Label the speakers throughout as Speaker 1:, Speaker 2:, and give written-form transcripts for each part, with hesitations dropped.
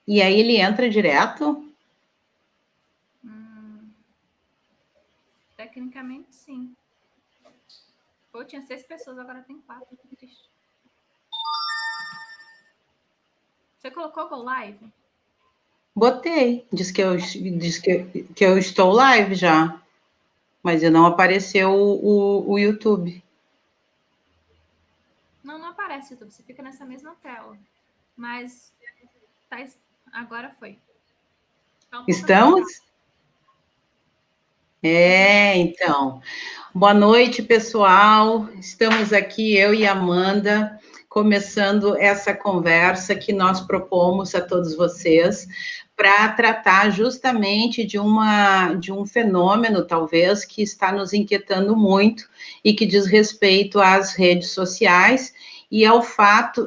Speaker 1: E aí ele entra direto?
Speaker 2: Tecnicamente, sim. Pô, tinha 6 pessoas, agora tem 4. Que triste. Você colocou Go Live?
Speaker 1: Botei. Diz que eu estou live já. Mas não apareceu o YouTube.
Speaker 2: Não aparece o YouTube. Você fica nessa mesma tela. Mas tá, agora foi. Tá um pouco
Speaker 1: Estamos?
Speaker 2: atrasado.
Speaker 1: Então. Boa noite, pessoal. Estamos aqui, eu e Amanda, começando essa conversa que nós propomos a todos vocês para tratar justamente de um fenômeno, talvez, que está nos inquietando muito e que diz respeito às redes sociais e ao fato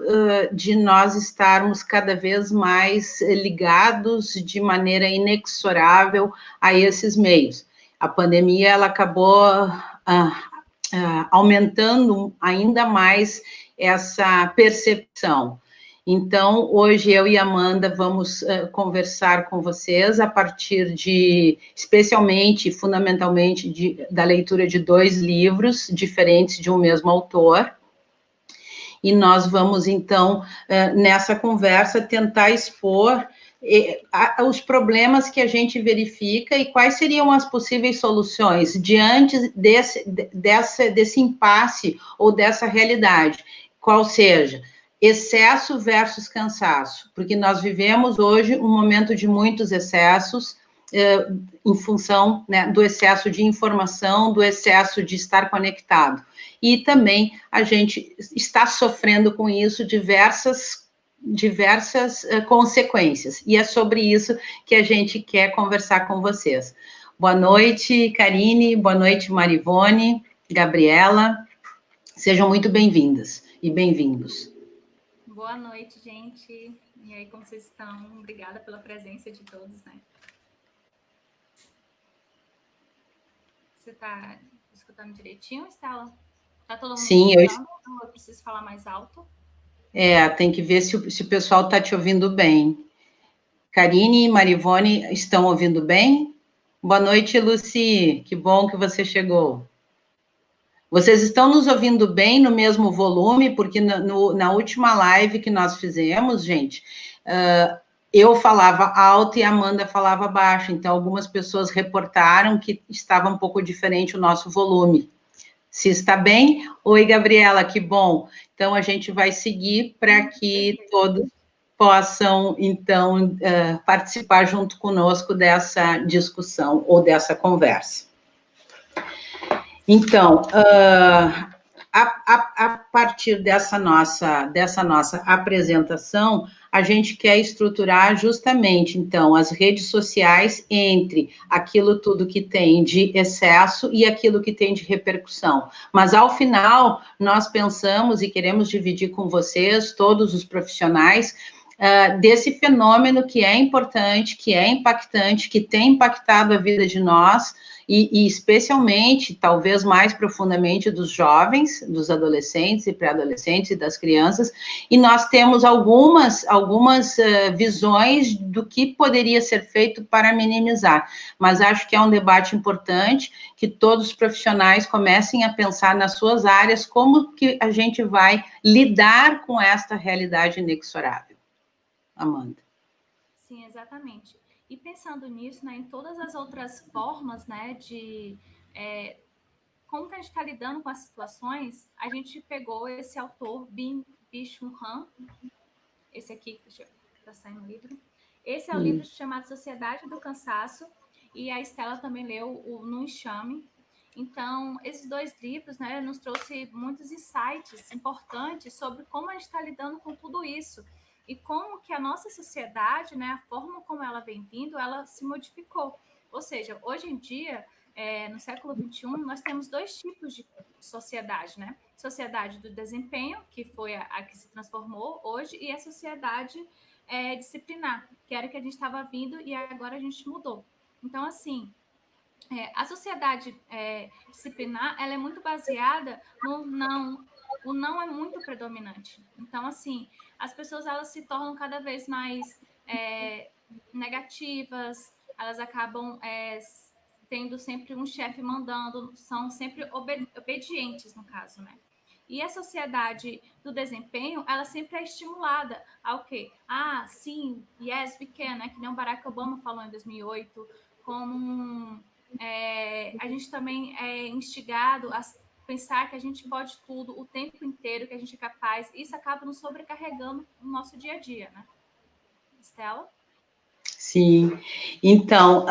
Speaker 1: de nós estarmos cada vez mais ligados de maneira inexorável a esses meios. A pandemia ela acabou aumentando ainda mais essa percepção. Então, hoje eu e Amanda vamos conversar com vocês a partir de, especialmente, fundamentalmente, da leitura de 2 livros diferentes de um mesmo autor. E nós vamos, então, nessa conversa, tentar expor os problemas que a gente verifica e quais seriam as possíveis soluções diante desse impasse ou dessa realidade, qual seja excesso versus cansaço, porque nós vivemos hoje um momento de muitos excessos, em função, né, do excesso de informação, do excesso de estar conectado. E também a gente está sofrendo com isso diversas consequências. E é sobre isso que a gente quer conversar com vocês. Boa noite, Karine, boa noite, Marivone, Gabriela. Sejam muito bem-vindas e bem-vindos.
Speaker 2: Boa noite, gente. E aí, como vocês estão? Obrigada pela presença de todos, né? Você está escutando direitinho, Estela? Tá todo mundo
Speaker 1: Sim,
Speaker 2: escutando? Eu preciso falar mais alto?
Speaker 1: tem que ver se o pessoal está te ouvindo bem. Karine e Marivone estão ouvindo bem? Boa noite, Luci. Que bom que você chegou. Vocês estão nos ouvindo bem no mesmo volume? Porque na última live que nós fizemos, gente, eu falava alto e a Amanda falava baixo. Então, algumas pessoas reportaram que estava um pouco diferente o nosso volume. Se está bem? Oi, Gabriela, que bom. Então, a gente vai seguir para que todos possam, então, participar junto conosco dessa discussão ou dessa conversa. Então, a partir dessa nossa apresentação, a gente quer estruturar justamente, então, as redes sociais entre aquilo tudo que tem de excesso e aquilo que tem de repercussão. Mas, ao final, nós pensamos e queremos dividir com vocês, todos os profissionais, desse fenômeno que é importante, que é impactante, que tem impactado a vida de nós, e especialmente, talvez mais profundamente, dos jovens, dos adolescentes e pré-adolescentes e das crianças, e nós temos algumas visões do que poderia ser feito para minimizar, mas acho que é um debate importante, que todos os profissionais comecem a pensar nas suas áreas, como que a gente vai lidar com esta realidade inexorável. Amanda.
Speaker 2: Sim, exatamente. E pensando nisso, né, em todas as outras formas, né, de como que a gente está lidando com as situações, a gente pegou esse autor, Byung-Chul Han, esse aqui, deixa eu, tá saindo o livro. Esse é o livro chamado Sociedade do Cansaço, e a Estela também leu o No Enxame. Então, esses 2 livros, né, nos trouxe muitos insights importantes sobre como a gente está lidando com tudo isso e como que a nossa sociedade, né, a forma como ela vem vindo, ela se modificou. Ou seja, hoje em dia, no século XXI, nós temos 2 tipos de sociedade, né? Sociedade do desempenho, que foi a que se transformou hoje, e a sociedade disciplinar, que era o que a gente estava vindo e agora a gente mudou. Então, assim, a sociedade disciplinar, ela é muito baseada no não. O não é muito predominante. Então, assim, as pessoas elas se tornam cada vez mais negativas, elas acabam tendo sempre um chefe mandando, são sempre obedientes, no caso, né? E a sociedade do desempenho, ela sempre é estimulada ao quê? Ah, sim, yes, we can, né? Que nem o Barack Obama falou em 2008, como a gente também é instigado a pensar que a gente pode tudo o tempo inteiro, que a gente é capaz. Isso acaba nos sobrecarregando no nosso dia a dia, né? Estela?
Speaker 1: Sim, então,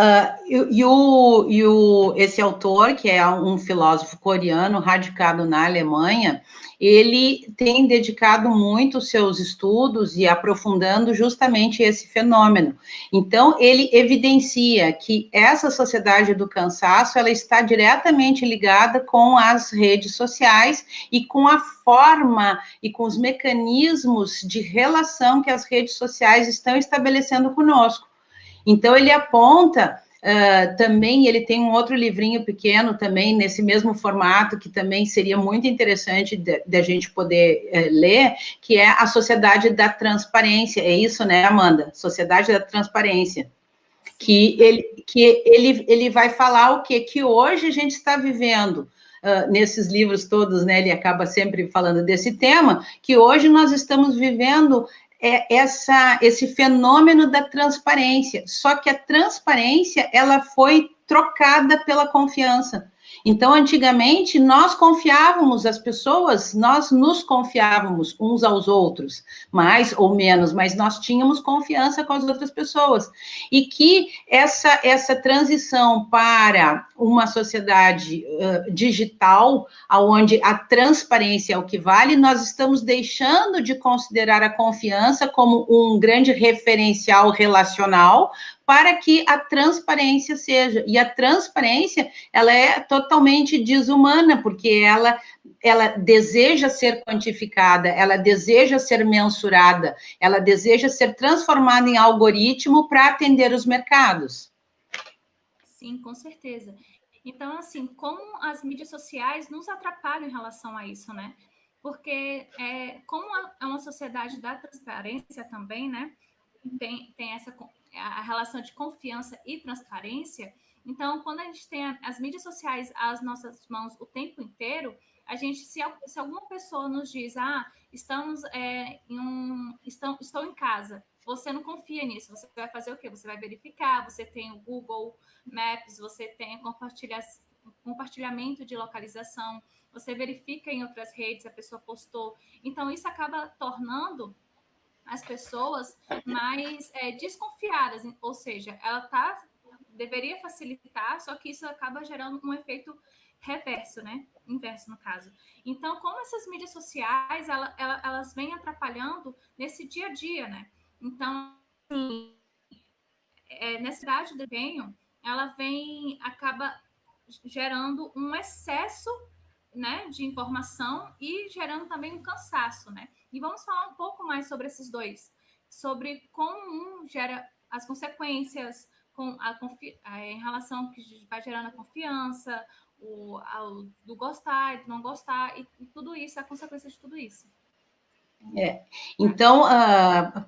Speaker 1: esse autor, que é um filósofo coreano radicado na Alemanha, ele tem dedicado muito os seus estudos e aprofundando justamente esse fenômeno. Então, ele evidencia que essa sociedade do cansaço, ela está diretamente ligada com as redes sociais e com a forma e com os mecanismos de relação que as redes sociais estão estabelecendo conosco. Então, ele aponta também, ele tem um outro livrinho pequeno também, nesse mesmo formato, que também seria muito interessante de a gente poder ler, que é a Sociedade da Transparência. É isso, né, Amanda? Sociedade da Transparência. Que ele vai falar o quê? Que hoje a gente está vivendo, nesses livros todos, né, ele acaba sempre falando desse tema, que hoje nós estamos vivendo esse fenômeno da transparência, só que a transparência, ela foi trocada pela confiança. Então, antigamente, nós confiávamos, as pessoas, nós nos confiávamos uns aos outros, mais ou menos, mas nós tínhamos confiança com as outras pessoas. E que essa transição para uma sociedade digital, onde a transparência é o que vale, nós estamos deixando de considerar a confiança como um grande referencial relacional, para que a transparência seja. E a transparência, ela é totalmente desumana, porque ela deseja ser quantificada, ela deseja ser mensurada, ela deseja ser transformada em algoritmo para atender os mercados.
Speaker 2: Sim, com certeza. Então, assim, como as mídias sociais nos atrapalham em relação a isso, né? Porque, como é uma sociedade da transparência também, né? Tem a relação de confiança e transparência. Então, quando a gente tem as mídias sociais às nossas mãos o tempo inteiro, a gente, se alguma pessoa nos diz, estou em casa, você não confia nisso, você vai fazer o quê? Você vai verificar, você tem o Google Maps, você tem compartilhamento de localização, você verifica em outras redes, a pessoa postou. Então, isso acaba tornando as pessoas mais desconfiadas, ou seja, deveria facilitar, só que isso acaba gerando um efeito reverso, né? Inverso, no caso. Então, como essas mídias sociais, elas vêm atrapalhando nesse dia a dia, né? Então, nessa idade do desempenho, ela acaba gerando um excesso, né, de informação e gerando também um cansaço, né? E vamos falar um pouco mais sobre esses dois, sobre como um gera as consequências em relação que vai gerando a confiança, do gostar e do não gostar, e tudo isso, a consequência de tudo isso.
Speaker 1: Então,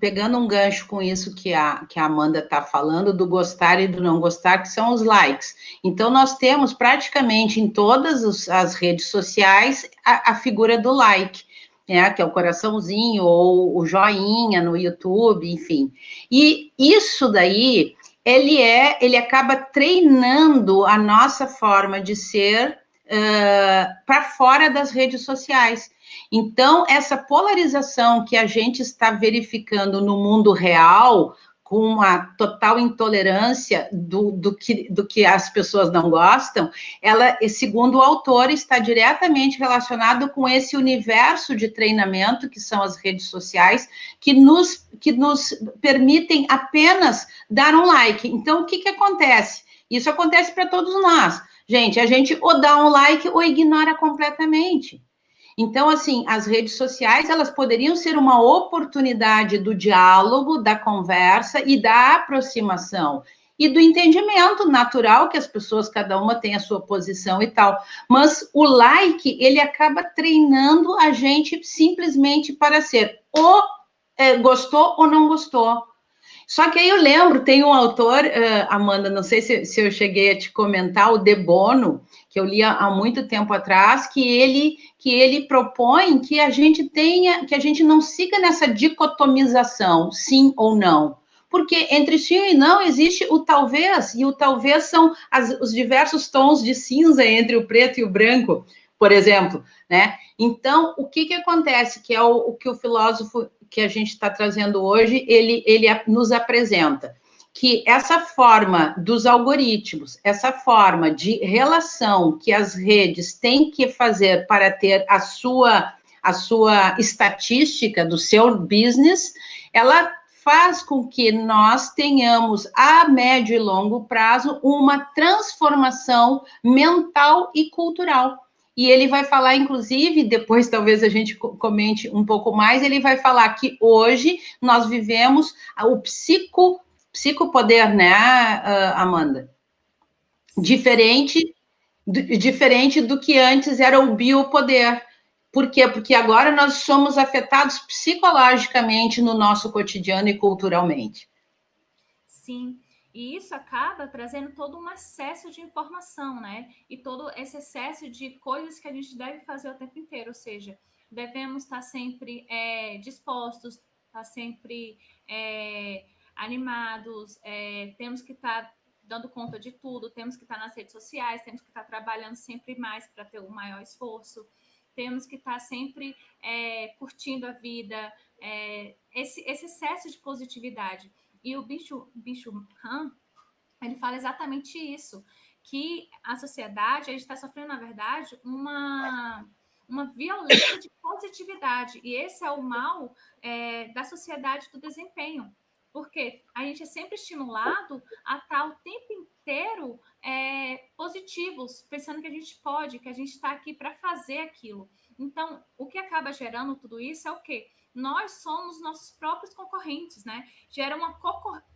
Speaker 1: pegando um gancho com isso que a Amanda está falando, do gostar e do não gostar, que são os likes. Então, nós temos praticamente em todas as redes sociais a figura do like, né, que é o coraçãozinho ou o joinha no YouTube, enfim. E isso daí, ele acaba treinando a nossa forma de ser para fora das redes sociais. Então, essa polarização que a gente está verificando no mundo real, com uma total intolerância do que as pessoas não gostam, ela, segundo o autor, está diretamente relacionado com esse universo de treinamento, que são as redes sociais, que nos permitem apenas dar um like. Então, o que acontece? Isso acontece para todos nós. Gente, a gente ou dá um like ou ignora completamente. Então, assim, as redes sociais, elas poderiam ser uma oportunidade do diálogo, da conversa e da aproximação e do entendimento natural que as pessoas, cada uma tem a sua posição e tal. Mas o like, ele acaba treinando a gente simplesmente para ser ou gostou ou não gostou. Só que aí eu lembro, tem um autor, Amanda, não sei se eu cheguei a te comentar, o De Bono, que eu li há muito tempo atrás, que ele propõe que a gente tenha, que a gente não siga nessa dicotomização, sim ou não. Porque entre sim e não existe o talvez, e o talvez são os diversos tons de cinza entre o preto e o branco, por exemplo, né? Então, o que acontece, que é o que o filósofo que a gente está trazendo hoje, ele nos apresenta, que essa forma dos algoritmos, essa forma de relação que as redes têm que fazer para ter a sua estatística do seu business, ela faz com que nós tenhamos, a médio e longo prazo, uma transformação mental e cultural. E ele vai falar, inclusive, depois talvez a gente comente um pouco mais, ele vai falar que hoje nós vivemos o psicopoder, né, Amanda? Diferente do que antes era o biopoder. Por quê? Porque agora nós somos afetados psicologicamente no nosso cotidiano e culturalmente.
Speaker 2: Sim, e isso acaba trazendo todo um excesso de informação, né? E todo esse excesso de coisas que a gente deve fazer o tempo inteiro, ou seja, devemos estar sempre dispostos, estar sempre animados, temos que estar dando conta de tudo, temos que estar nas redes sociais, temos que estar trabalhando sempre mais para ter o maior esforço, temos que estar sempre curtindo a vida, esse excesso de positividade. E o Bicho Han, ele fala exatamente isso, que a sociedade está sofrendo, na verdade, uma violência de positividade. E esse é o mal da sociedade do desempenho. Porque a gente é sempre estimulado a estar o tempo inteiro positivos, pensando que a gente pode, que a gente está aqui para fazer aquilo. Então, o que acaba gerando tudo isso é o quê? Nós somos nossos próprios concorrentes, né? Gera uma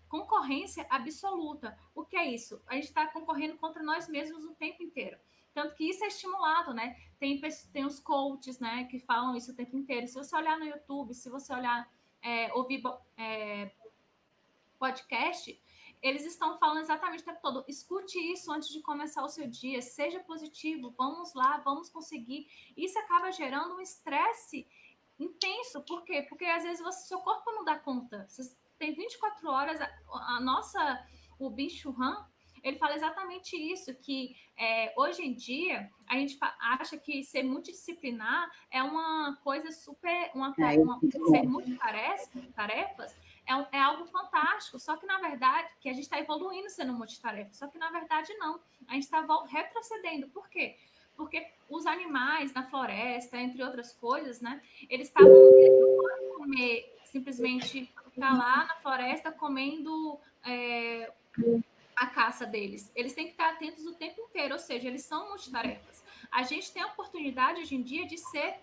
Speaker 2: concorrência absoluta. O que é isso? A gente está concorrendo contra nós mesmos o tempo inteiro. Tanto que isso é estimulado, né? Tem os coaches, né, que falam isso o tempo inteiro. Se você olhar no YouTube, se você olhar, ouvir podcast, eles estão falando exatamente o tempo todo. Escute isso antes de começar o seu dia, seja positivo, vamos lá, vamos conseguir. Isso acaba gerando um estresse intenso. Por quê? Porque às vezes seu corpo não dá conta. Você tem 24 horas, o Bicho Han, ele fala exatamente isso, que hoje em dia a gente acha que ser multidisciplinar é uma coisa super, ser multitarefas é algo fantástico, só que na verdade, que a gente está evoluindo sendo multitarefa, só que na verdade não, a gente está retrocedendo. Por quê? Porque os animais na floresta, entre outras coisas, né, eles não podem comer, simplesmente estar lá na floresta comendo a caça deles. Eles têm que estar atentos o tempo inteiro, ou seja, eles são multitarefas. A gente tem a oportunidade hoje em dia de ser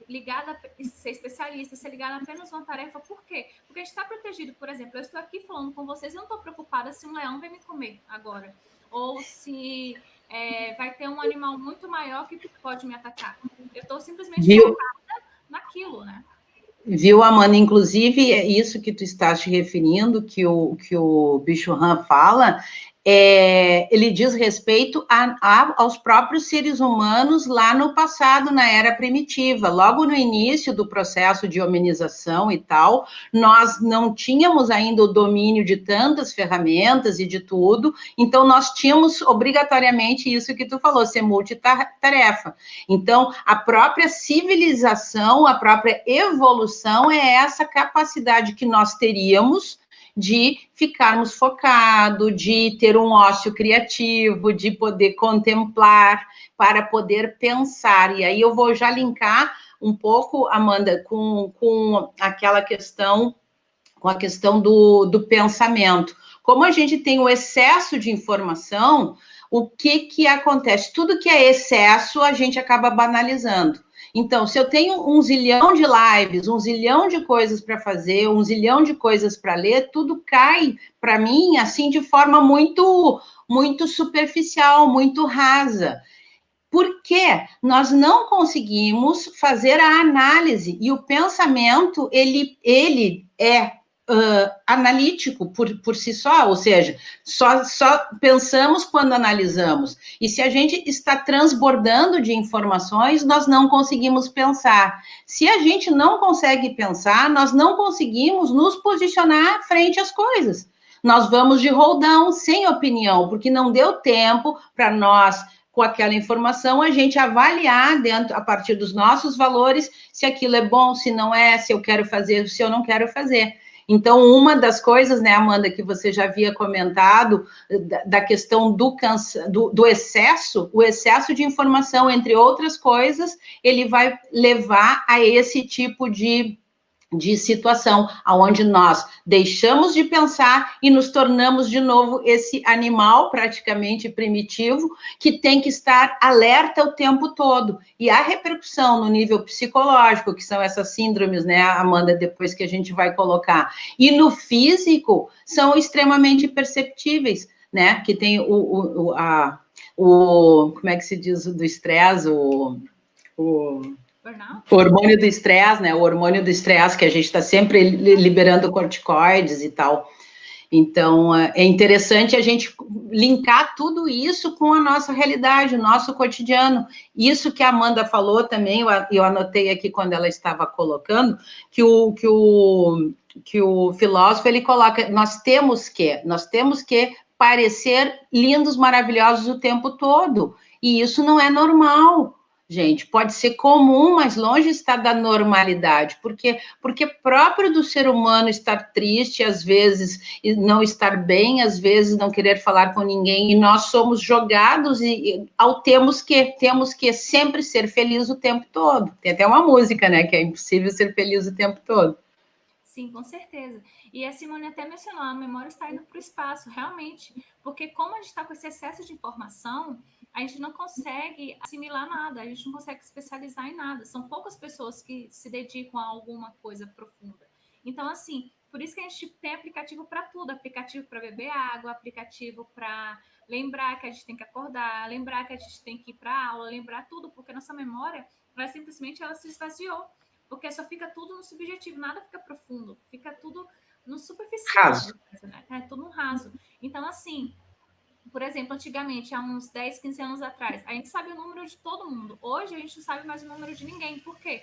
Speaker 2: ligada, ser especialista, ser ligada apenas a uma tarefa. Por quê? Porque a gente está protegido. Por exemplo, eu estou aqui falando com vocês, eu não estou preocupada se um leão vai me comer agora, ou se vai ter um animal muito maior que pode me atacar. Eu estou simplesmente focada naquilo, né?
Speaker 1: Viu, Amanda? Inclusive, é isso que tu estás te referindo, que o Bicho Han fala, ele diz respeito aos próprios seres humanos lá no passado, na era primitiva. Logo no início do processo de hominização e tal, nós não tínhamos ainda o domínio de tantas ferramentas e de tudo, então nós tínhamos obrigatoriamente isso que tu falou, ser multitarefa. Então, a própria civilização, a própria evolução é essa capacidade que nós teríamos de ficarmos focados, de ter um ócio criativo, de poder contemplar, para poder pensar. E aí eu vou já linkar um pouco, Amanda, com aquela questão, com a questão do pensamento. Como a gente tem o excesso de informação, o que acontece? Tudo que é excesso, a gente acaba banalizando. Então, se eu tenho um zilhão de lives, um zilhão de coisas para fazer, um zilhão de coisas para ler, tudo cai para mim assim de forma muito, muito superficial, muito rasa. Porque nós não conseguimos fazer a análise e o pensamento ele é analítico por si só, ou seja, só pensamos quando analisamos. E se a gente está transbordando de informações, nós não conseguimos pensar. Se a gente não consegue pensar, nós não conseguimos nos posicionar frente às coisas. Nós vamos de roldão, sem opinião, porque não deu tempo para nós, com aquela informação, a gente avaliar a partir dos nossos valores, se aquilo é bom, se não é, se eu quero fazer, se eu não quero fazer. Então, uma das coisas, né, Amanda, que você já havia comentado, da questão do excesso, o excesso de informação, entre outras coisas, ele vai levar a esse tipo de situação, onde nós deixamos de pensar e nos tornamos de novo esse animal praticamente primitivo que tem que estar alerta o tempo todo. E a repercussão no nível psicológico, que são essas síndromes, né, Amanda, depois que a gente vai colocar, e no físico, são extremamente perceptíveis, né, que tem como é que se diz, do estresse, o hormônio do estresse, né? O hormônio do estresse, que a gente está sempre liberando corticoides e tal. Então, é interessante a gente linkar tudo isso com a nossa realidade, o nosso cotidiano. Isso que a Amanda falou também, eu anotei aqui quando ela estava colocando, que o filósofo, ele coloca, nós temos que parecer lindos, maravilhosos o tempo todo. E isso não é normal. Gente, pode ser comum, mas longe está da normalidade, porque próprio do ser humano estar triste, às vezes não estar bem, às vezes não querer falar com ninguém, e nós somos jogados ao temos que sempre ser feliz o tempo todo. Tem até uma música, né, que é impossível ser feliz o tempo todo.
Speaker 2: Sim, com certeza. E a Simone até mencionou, a memória está indo para o espaço, realmente, porque como a gente está com esse excesso de informação, a gente não consegue assimilar nada, a gente não consegue especializar em nada. São poucas pessoas que se dedicam a alguma coisa profunda. Então, assim, por isso que a gente tem aplicativo para tudo, aplicativo para beber água, aplicativo para lembrar que a gente tem que acordar, lembrar que a gente tem que ir para aula, lembrar tudo, porque nossa memória, ela se esvaziou. Porque só fica tudo no subjetivo, nada fica profundo, fica tudo no superficial.
Speaker 1: Raso.
Speaker 2: Né? É tudo no raso. Então, assim, por exemplo, antigamente, há uns 10, 15 anos atrás, a gente sabe o número de todo mundo. Hoje a gente não sabe mais o número de ninguém. Por quê?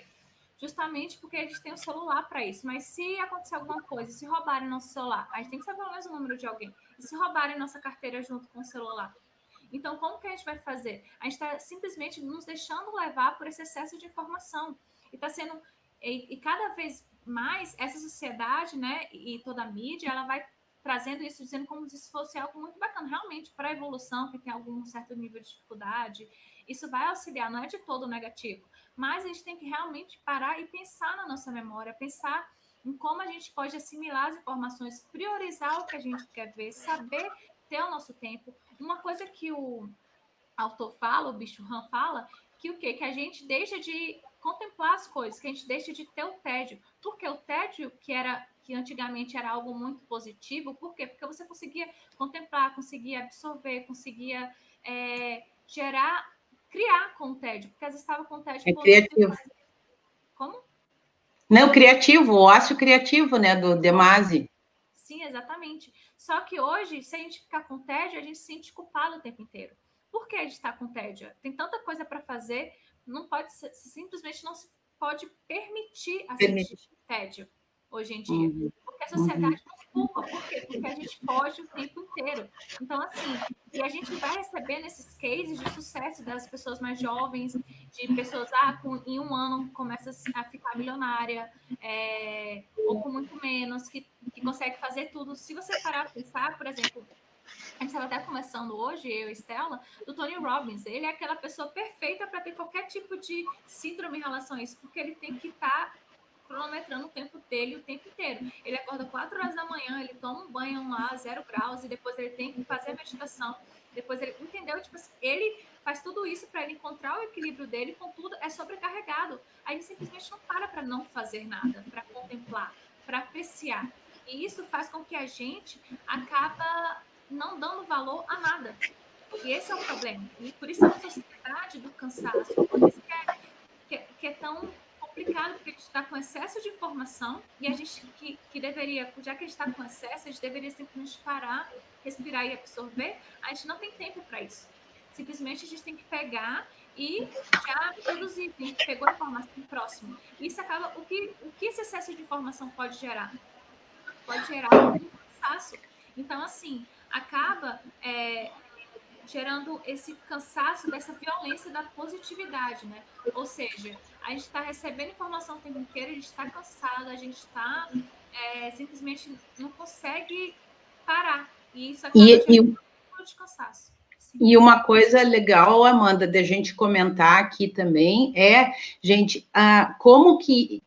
Speaker 2: Justamente porque a gente tem o celular para isso. Mas se acontecer alguma coisa, se roubarem nosso celular, a gente tem que saber pelo menos o número de alguém. E se roubarem nossa carteira junto com o celular? Então, como que a gente vai fazer? A gente está simplesmente nos deixando levar por esse excesso de informação. E está sendo. E cada vez mais essa sociedade, né, e toda a mídia, ela vai trazendo isso, dizendo como se fosse algo muito bacana. Realmente, para a evolução, que tem algum certo nível de dificuldade, isso vai auxiliar, não é de todo negativo. Mas a gente tem que realmente parar e pensar na nossa memória, pensar em como a gente pode assimilar as informações, priorizar o que a gente quer ver, saber ter o nosso tempo. Uma coisa que o autor fala, o Bicho Han fala, que o quê? Que a gente deixa de contemplar as coisas, que a gente deixa de ter o tédio. Porque o tédio, que antigamente era algo muito positivo, por quê? Porque você conseguia contemplar, conseguia absorver, conseguia criar com o tédio, porque às vezes estava com o tédio
Speaker 1: É criativo.
Speaker 2: Como?
Speaker 1: Não, criativo, o ócio criativo, né, do De Masi.
Speaker 2: Sim, exatamente. Só que hoje, se a gente ficar com tédio, a gente se sente culpado o tempo inteiro. Por que a gente está com tédio? Tem tanta coisa para fazer, não pode simplesmente não se pode permitir a sentir tédio hoje em dia. Porque a sociedade nos culpa. Por quê? Porque a gente foge o tempo inteiro. Então, assim, e a gente vai recebendo esses cases de sucesso das pessoas mais jovens, de pessoas, em um ano começa a ficar milionária, ou com muito menos, que consegue fazer tudo. Se você parar a pensar, por exemplo, a gente estava até conversando hoje, eu e Estela, do Tony Robbins. Ele é aquela pessoa perfeita para ter qualquer tipo de síndrome em relação a isso, porque ele tem que estar cronometrando o tempo dele o tempo inteiro. Ele acorda 4 horas da manhã, ele toma um banho lá, 0 graus, e depois ele tem que fazer a meditação. Depois ele, entendeu? Tipo assim, ele faz tudo isso para ele encontrar o equilíbrio dele, contudo, é sobrecarregado. Aí ele simplesmente não para não fazer nada, para contemplar, para apreciar. E isso faz com que a gente acaba não dando valor a nada. E esse é o problema. E por isso é uma sociedade do cansaço, por isso que é tão complicado, porque a gente está com excesso de informação e a gente que deveria, já que a gente está com excesso, a gente deveria simplesmente parar, respirar e absorver. A gente não tem tempo para isso. Simplesmente a gente tem que pegar e já produzir, pegou a informação próximo. Isso acaba, o que esse excesso de informação pode gerar? Pode gerar um cansaço. Então, assim, acaba gerando esse cansaço dessa violência da positividade, né? Ou seja, a gente está recebendo informação o tempo inteiro, a gente está cansado, a gente está simplesmente não consegue parar. E isso acaba gerando um de cansaço. Sim.
Speaker 1: E uma coisa legal, Amanda, de a gente comentar aqui também gente, como que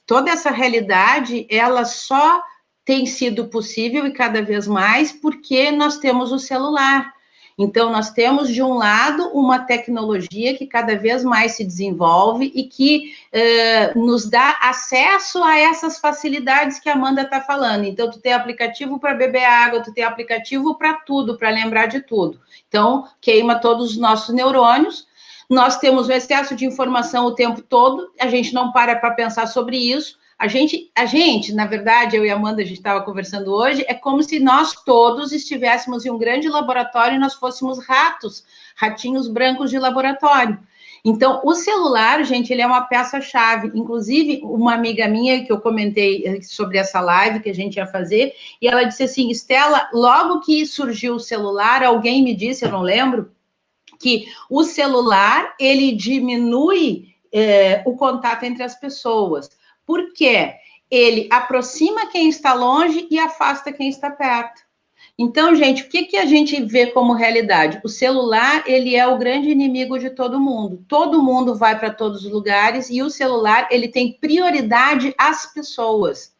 Speaker 1: toda essa realidade, ela só tem sido possível e cada vez mais porque nós temos o celular. Então, nós temos, de um lado, uma tecnologia que cada vez mais se desenvolve e que nos dá acesso a essas facilidades que a Amanda está falando. Então, tu tem aplicativo para beber água, tu tem aplicativo para tudo, para lembrar de tudo. Então, queima todos os nossos neurônios. Nós temos um excesso de informação o tempo todo, a gente não para pensar sobre isso. A gente, na verdade, eu e a Amanda, a gente estava conversando hoje, é como se nós todos estivéssemos em um grande laboratório e nós fôssemos ratinhos brancos de laboratório. Então, o celular, gente, ele é uma peça-chave. Inclusive, uma amiga minha, que eu comentei sobre essa live que a gente ia fazer, e ela disse assim, Estela, logo que surgiu o celular, alguém me disse, eu não lembro, que o celular, ele diminui o contato entre as pessoas. Por quê? Ele aproxima quem está longe e afasta quem está perto. Então, gente, o que a gente vê como realidade? O celular, ele é o grande inimigo de todo mundo. Todo mundo vai para todos os lugares e o celular, ele tem prioridade às pessoas.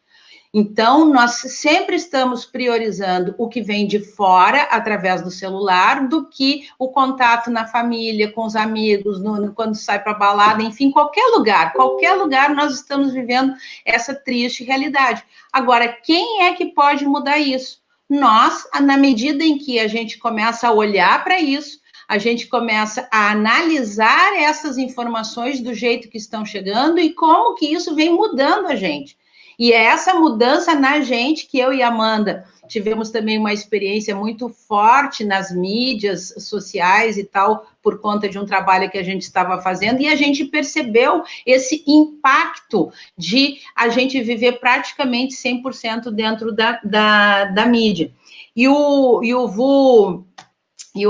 Speaker 1: Então, nós sempre estamos priorizando o que vem de fora, através do celular, do que o contato na família, com os amigos, quando sai para balada, enfim, qualquer lugar nós estamos vivendo essa triste realidade. Agora, quem é que pode mudar isso? Nós, na medida em que a gente começa a olhar para isso, a gente começa a analisar essas informações do jeito que estão chegando e como que isso vem mudando a gente. E é essa mudança na gente que eu e a Amanda tivemos também uma experiência muito forte nas mídias sociais e tal, por conta de um trabalho que a gente estava fazendo, e a gente percebeu esse impacto de a gente viver praticamente 100% dentro da mídia. E o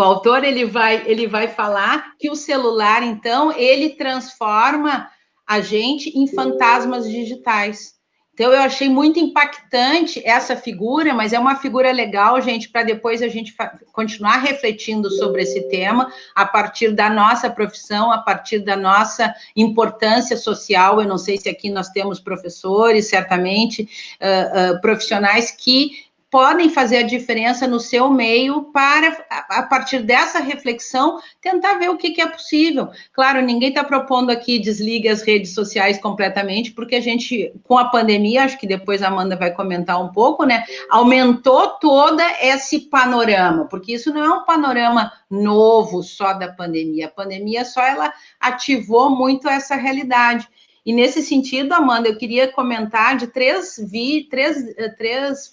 Speaker 1: autor, ele vai falar que o celular, então, ele transforma a gente em fantasmas digitais. Então, eu achei muito impactante essa figura, mas é uma figura legal, gente, para depois a gente continuar refletindo sobre esse tema, a partir da nossa profissão, a partir da nossa importância social. Eu não sei se aqui nós temos professores, certamente, profissionais que podem fazer a diferença no seu meio para, a partir dessa reflexão, tentar ver o que é possível. Claro, ninguém está propondo aqui desligue as redes sociais completamente, porque a gente, com a pandemia, acho que depois a Amanda vai comentar um pouco, né, aumentou todo esse panorama, porque isso não é um panorama novo só da pandemia. A pandemia só ela ativou muito essa realidade. E nesse sentido, Amanda, eu queria comentar de três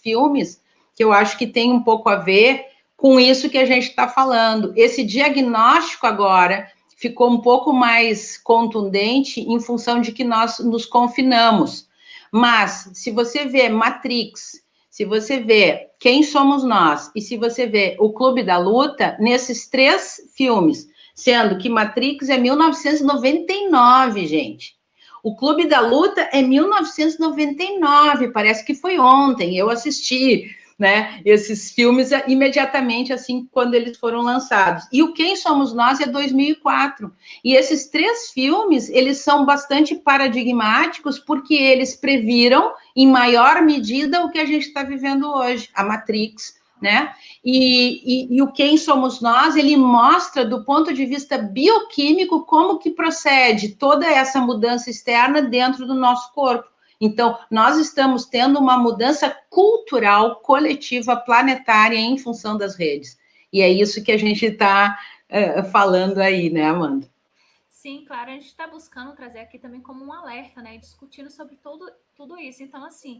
Speaker 1: filmes que eu acho que tem um pouco a ver com isso que a gente está falando. Esse diagnóstico agora ficou um pouco mais contundente em função de que nós nos confinamos. Mas, se você vê Matrix, se você vê Quem Somos Nós, e se você vê O Clube da Luta, nesses três filmes, sendo que Matrix é 1999, gente. O Clube da Luta é 1999, parece que foi ontem, eu assisti, né, esses filmes imediatamente assim quando eles foram lançados. E o Quem Somos Nós é 2004. E esses três filmes, eles são bastante paradigmáticos porque eles previram em maior medida o que a gente está vivendo hoje, a Matrix, né? E o Quem Somos Nós, ele mostra do ponto de vista bioquímico como que procede toda essa mudança externa dentro do nosso corpo. Então, nós estamos tendo uma mudança cultural, coletiva, planetária, em função das redes. E é isso que a gente está falando aí, né, Amanda?
Speaker 2: Sim, claro, a gente está buscando trazer aqui também como um alerta, né? Discutindo sobre tudo isso. Então, assim,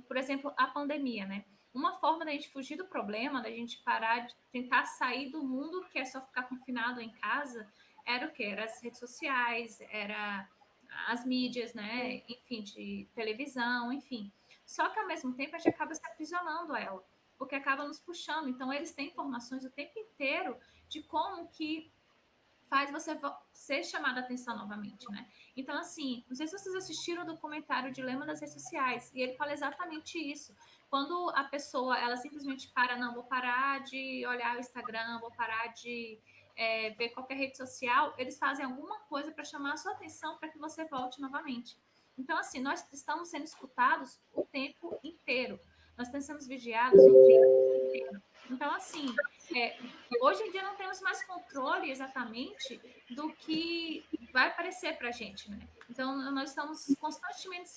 Speaker 2: por exemplo, a pandemia, né? Uma forma da gente fugir do problema, da gente parar de tentar sair do mundo que é só ficar confinado em casa, era o quê? Era as redes sociais, era as mídias, né? Enfim, de televisão, enfim. Só que ao mesmo tempo a gente acaba se aprisionando a ela, porque acaba nos puxando. Então, eles têm informações o tempo inteiro de como que faz você ser chamada a atenção novamente, né? Então, assim, não sei se vocês assistiram o documentário Dilema das Redes Sociais, e ele fala exatamente isso. Quando a pessoa, ela simplesmente para, não, vou parar de olhar o Instagram, vou parar de ver qualquer rede social, eles fazem alguma coisa para chamar a sua atenção para que você volte novamente. Então, assim, nós estamos sendo escutados o tempo inteiro. Nós estamos sendo vigiados o tempo inteiro. Então, assim, hoje em dia não temos mais controle exatamente do que vai aparecer para a gente, né? Então, nós estamos constantemente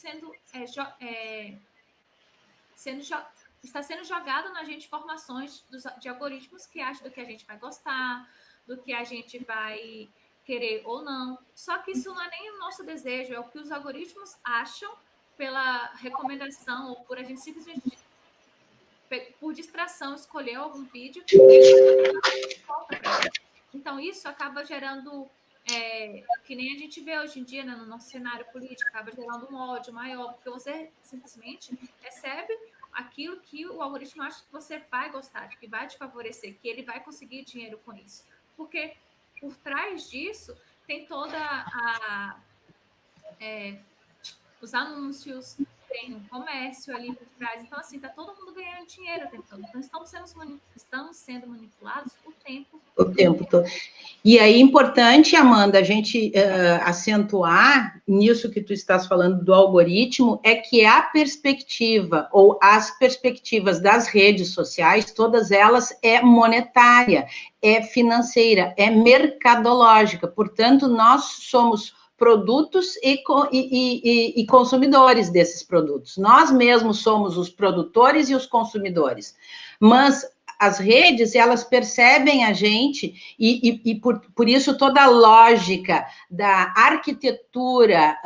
Speaker 2: está sendo jogado na gente informações de algoritmos que acham do que a gente vai gostar, do que a gente vai querer ou não. Só que isso não é nem o nosso desejo, é o que os algoritmos acham pela recomendação ou por a gente simplesmente por distração escolher algum vídeo e ele volta para a gente. Então isso acaba gerando que nem a gente vê hoje em dia, né, no nosso cenário político, acaba gerando um ódio maior, porque você simplesmente recebe aquilo que o algoritmo acha que você vai gostar, que vai te favorecer, que ele vai conseguir dinheiro com isso. Porque por trás disso tem toda os anúncios, tem um comércio ali por trás. Então, assim, tá todo mundo ganhando dinheiro o tempo todo. Então, estamos sendo manipulados o tempo
Speaker 1: O tempo todo. E aí, importante, Amanda, a gente acentuar nisso que tu estás falando do algoritmo, é que a perspectiva, ou as perspectivas das redes sociais, todas elas é monetária, é financeira, é mercadológica. Portanto, nós somos produtos e consumidores desses produtos. Nós mesmos somos os produtores e os consumidores. Mas as redes, elas percebem a gente e por isso toda a lógica da arquitetura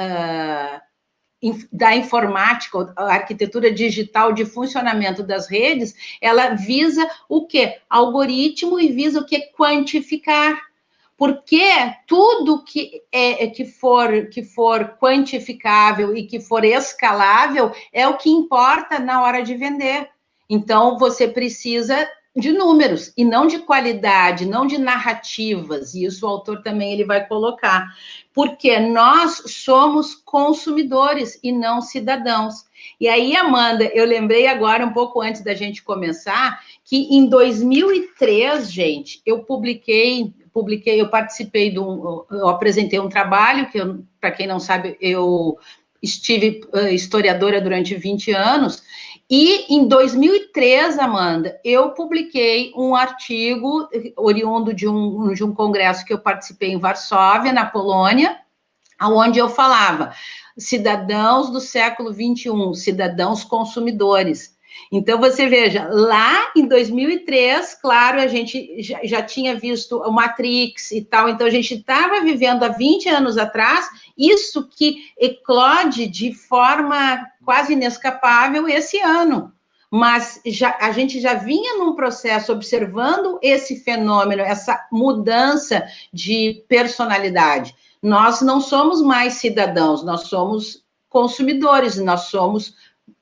Speaker 1: da informática, a arquitetura digital de funcionamento das redes, ela visa o quê? Algoritmo e visa o quê? Quantificar. Porque tudo que for quantificável e que for escalável é o que importa na hora de vender. Então, você precisa de números e não de qualidade, não de narrativas. E isso o autor também ele vai colocar. Porque nós somos consumidores e não cidadãos. E aí, Amanda, eu lembrei agora, um pouco antes da gente começar, que em 2003, gente, eu participei eu apresentei um trabalho, que para quem não sabe, eu estive historiadora durante 20 anos, e em 2003, Amanda, eu publiquei um artigo oriundo de um congresso que eu participei em Varsóvia, na Polônia, onde eu falava cidadãos do século XXI, cidadãos consumidores. Então, você veja, lá em 2003, claro, a gente já tinha visto o Matrix e tal, então a gente estava vivendo há 20 anos atrás, isso que eclode de forma quase inescapável esse ano. Mas a gente já vinha num processo observando esse fenômeno, essa mudança de personalidade. Nós não somos mais cidadãos, nós somos consumidores, nós somos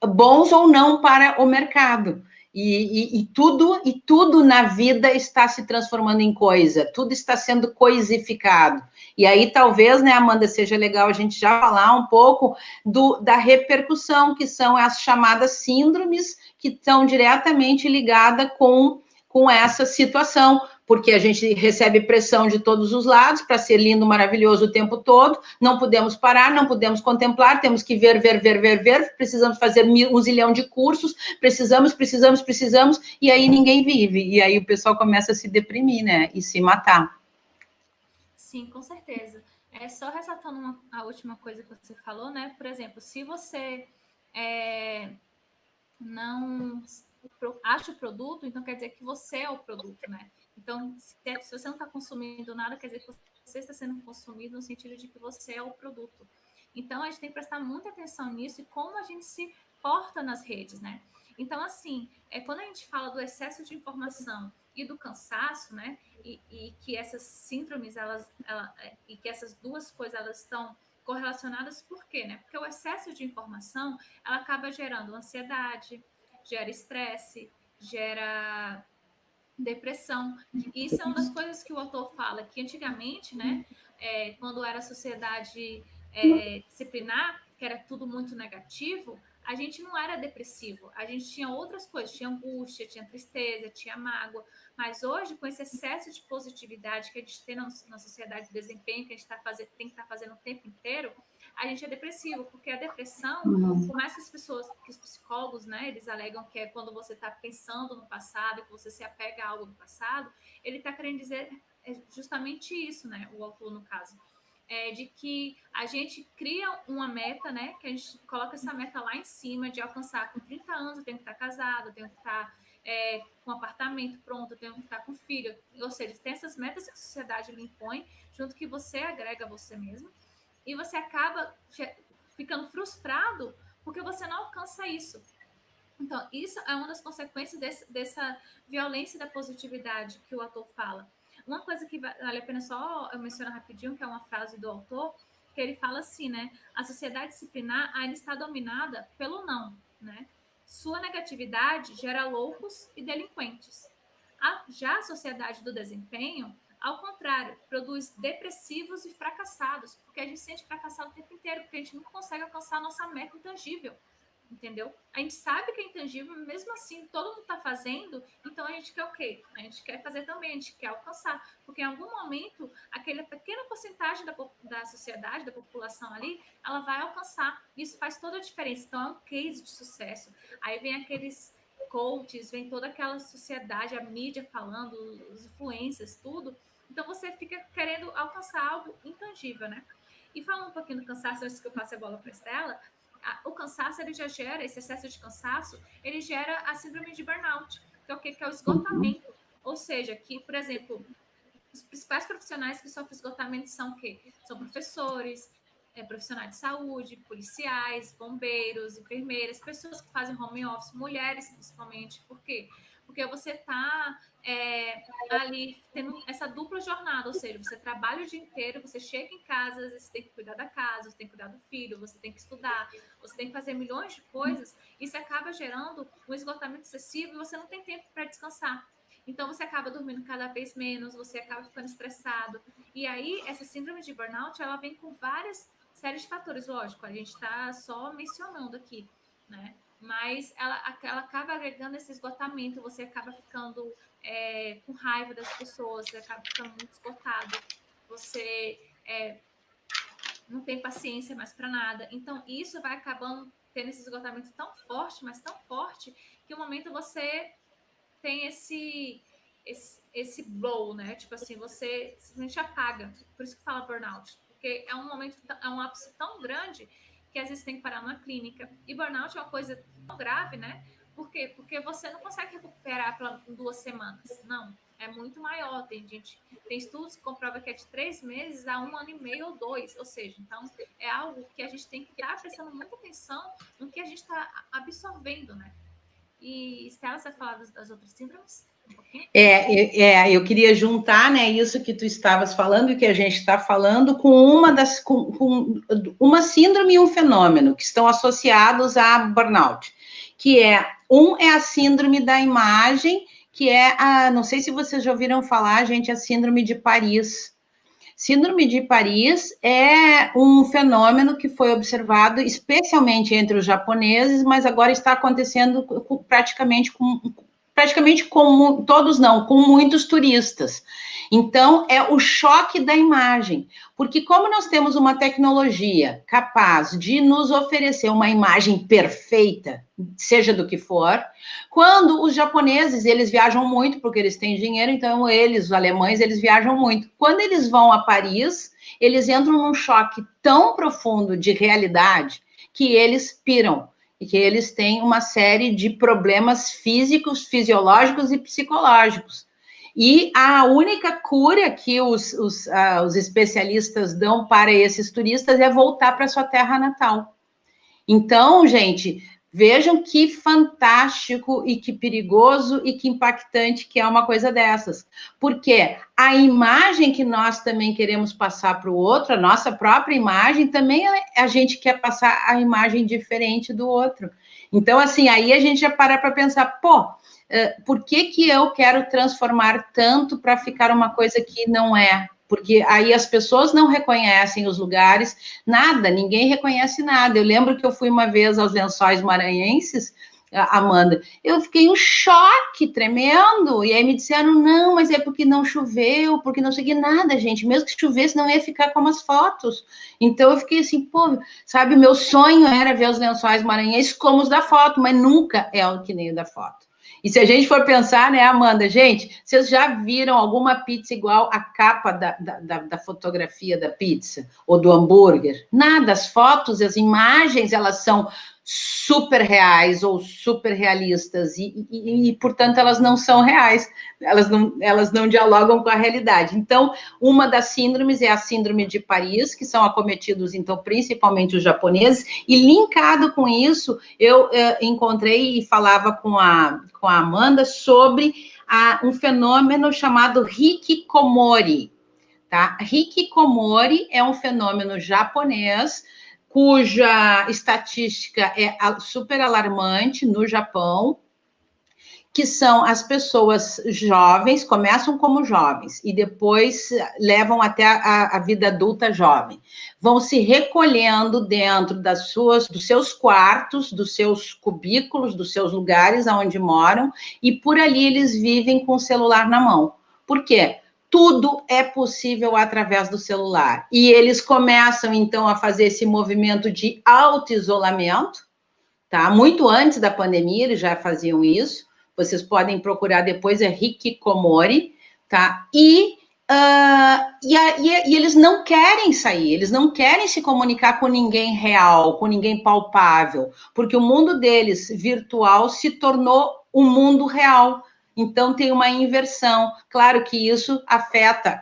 Speaker 1: bons ou não para o mercado. E tudo na vida está se transformando em coisa, tudo está sendo coisificado. E aí, talvez, né, Amanda, seja legal a gente já falar um pouco da repercussão, que são as chamadas síndromes, que estão diretamente ligadas com essa situação, porque a gente recebe pressão de todos os lados para ser lindo, maravilhoso o tempo todo, não podemos parar, não podemos contemplar, temos que ver, precisamos fazer um zilhão de cursos, precisamos, e aí ninguém vive, e aí o pessoal começa a se deprimir, né, e se matar.
Speaker 2: Sim, com certeza. Só ressaltando a última coisa que você falou, né, por exemplo, se você não acha o produto, então quer dizer que você é o produto, né? Então, se você não está consumindo nada, quer dizer que você você está sendo consumido no sentido de que você é o produto. Então, a gente tem que prestar muita atenção nisso e como a gente se porta nas redes, né? Então, assim, quando a gente fala do excesso de informação e do cansaço, né? E que essas síndromes, e que essas duas coisas, elas estão correlacionadas, por quê, né? Porque o excesso de informação, ela acaba gerando ansiedade, gera estresse, gera depressão. E isso é uma das coisas que o autor fala, que antigamente, né, quando era a sociedade disciplinar, que era tudo muito negativo, a gente não era depressivo, a gente tinha outras coisas, tinha angústia, tinha tristeza, tinha mágoa, mas hoje, com esse excesso de positividade que a gente tem na sociedade de desempenho, que a gente tem que estar fazendo o tempo inteiro, a gente é depressivo, porque a depressão, por mais que que os psicólogos, né, eles alegam que é quando você está pensando no passado, que você se apega a algo do passado, ele está querendo dizer justamente isso, né, o autor no caso, de que a gente cria uma meta, né, que a gente coloca essa meta lá em cima de alcançar com 30 anos, eu tenho que estar casado, eu tenho que estar com um apartamento pronto, eu tenho que estar com filho, ou seja, tem essas metas que a sociedade lhe impõe, junto que você agrega a você mesmo, e você acaba ficando frustrado porque você não alcança isso. Então, isso é uma das consequências dessa violência da positividade que o autor fala. Uma coisa que vale a pena só eu mencionar rapidinho, que é uma frase do autor, que ele fala assim, né? A sociedade disciplinar ainda está dominada pelo não, né? Sua negatividade gera loucos e delinquentes. Já a sociedade do desempenho, ao contrário, produz depressivos e fracassados, porque a gente se sente fracassado o tempo inteiro, porque a gente não consegue alcançar a nossa meta intangível, entendeu? A gente sabe que é intangível, mas mesmo assim todo mundo está fazendo, então a gente quer o quê? A gente quer fazer também, a gente quer alcançar, porque em algum momento aquela pequena porcentagem da sociedade, da população ali, ela vai alcançar, isso faz toda a diferença, então é um case de sucesso. Aí vem aqueles coaches, vem toda aquela sociedade, a mídia falando, os influencers, tudo, então você fica querendo alcançar algo intangível, né? E falando um pouquinho do cansaço, antes que eu passe a bola para a Estela, o cansaço, ele já gera, esse excesso de cansaço, ele gera a síndrome de burnout, que é o quê? Que é o esgotamento. Ou seja, que, por exemplo, os principais profissionais que sofrem esgotamento são o quê? São professores, profissionais de saúde, policiais, bombeiros, enfermeiras, pessoas que fazem home office, mulheres principalmente. Por quê? Porque você está ali tendo essa dupla jornada, ou seja, você trabalha o dia inteiro, você chega em casa, às vezes você tem que cuidar da casa, você tem que cuidar do filho, você tem que estudar, você tem que fazer milhões de coisas, e isso acaba gerando um esgotamento excessivo e você não tem tempo para descansar. Então, você acaba dormindo cada vez menos, você acaba ficando estressado. E aí, essa síndrome de burnout, ela vem com várias séries de fatores, lógico, a gente está só mencionando aqui, né? Mas ela acaba agregando esse esgotamento, você acaba ficando com raiva das pessoas, você acaba ficando muito esgotado, você não tem paciência mais para nada. Então, isso vai acabando tendo esse esgotamento tão forte, mas tão forte, que no momento você tem esse blow, né? Tipo assim, você simplesmente apaga. Por isso que fala burnout. Porque é um momento, é um ápice tão grande que às vezes tem que parar numa clínica. E burnout é uma coisa tão grave, né? Por quê? Porque você não consegue recuperar em 2 semanas. Não. É muito maior. Tem estudos que comprovam que é de 3 meses a 1 ano e meio ou 2. Ou seja, então é algo que a gente tem que estar prestando muita atenção no que a gente está absorvendo, né? E Estela, você vai falar das outras síndromes? Um pouquinho?
Speaker 1: Eu queria juntar, né, isso que tu estavas falando e que a gente está falando com uma síndrome e um fenômeno que estão associados a burnout, que é a síndrome da imagem, que não sei se vocês já ouviram falar, gente, a síndrome de Paris. Síndrome de Paris é um fenômeno que foi observado especialmente entre os japoneses, mas agora está acontecendo praticamente com todos não, com muitos turistas. Então, é o choque da imagem, porque como nós temos uma tecnologia capaz de nos oferecer uma imagem perfeita, seja do que for, quando os japoneses, eles viajam muito, porque eles têm dinheiro, então os alemães, eles viajam muito. Quando eles vão a Paris, eles entram num choque tão profundo de realidade que eles piram, e que eles têm uma série de problemas físicos, fisiológicos e psicológicos. E a única cura que os especialistas dão para esses turistas é voltar para sua terra natal. Então, gente, vejam que fantástico e que perigoso e que impactante que é uma coisa dessas. Porque a imagem que nós também queremos passar para o outro, a nossa própria imagem, também a gente quer passar a imagem diferente do outro. Então, assim, aí a gente já para pensar, pô, por que eu quero transformar tanto para ficar uma coisa que não é? Porque aí as pessoas não reconhecem os lugares, nada, ninguém reconhece nada. Eu lembro que eu fui uma vez aos Lençóis Maranhenses, Amanda, eu fiquei um choque tremendo, e aí me disseram, não, mas é porque não choveu, porque não sei nada, gente, mesmo que chovesse não ia ficar como as fotos. Então eu fiquei assim, pô, sabe, meu sonho era ver os Lençóis Maranhenses como os da foto, mas nunca é o que nem o da foto. E se a gente for pensar, né, Amanda, gente, vocês já viram alguma pizza igual a capa da fotografia da pizza ou do hambúrguer? Nada, as fotos, as imagens, elas são super reais ou super realistas e, portanto, elas não são reais, elas não dialogam com a realidade. Então, uma das síndromes é a síndrome de Paris, que são acometidos, então, principalmente os japoneses, e linkado com isso, eu encontrei e falava com a Amanda sobre um fenômeno chamado hikikomori, tá? Hikikomori é um fenômeno japonês cuja estatística é super alarmante no Japão, que são as pessoas jovens, começam como jovens e depois levam até a vida adulta jovem. Vão se recolhendo dentro dos seus quartos, dos seus cubículos, dos seus lugares onde moram, e por ali eles vivem com o celular na mão. Por quê? Tudo é possível através do celular. E eles começam, então, a fazer esse movimento de auto-isolamento, tá? Muito antes da pandemia, eles já faziam isso. Vocês podem procurar depois, é hikikomori, tá? E eles não querem sair, eles não querem se comunicar com ninguém real, com ninguém palpável, porque o mundo deles virtual se tornou um mundo real. Então tem uma inversão. Claro que isso afeta,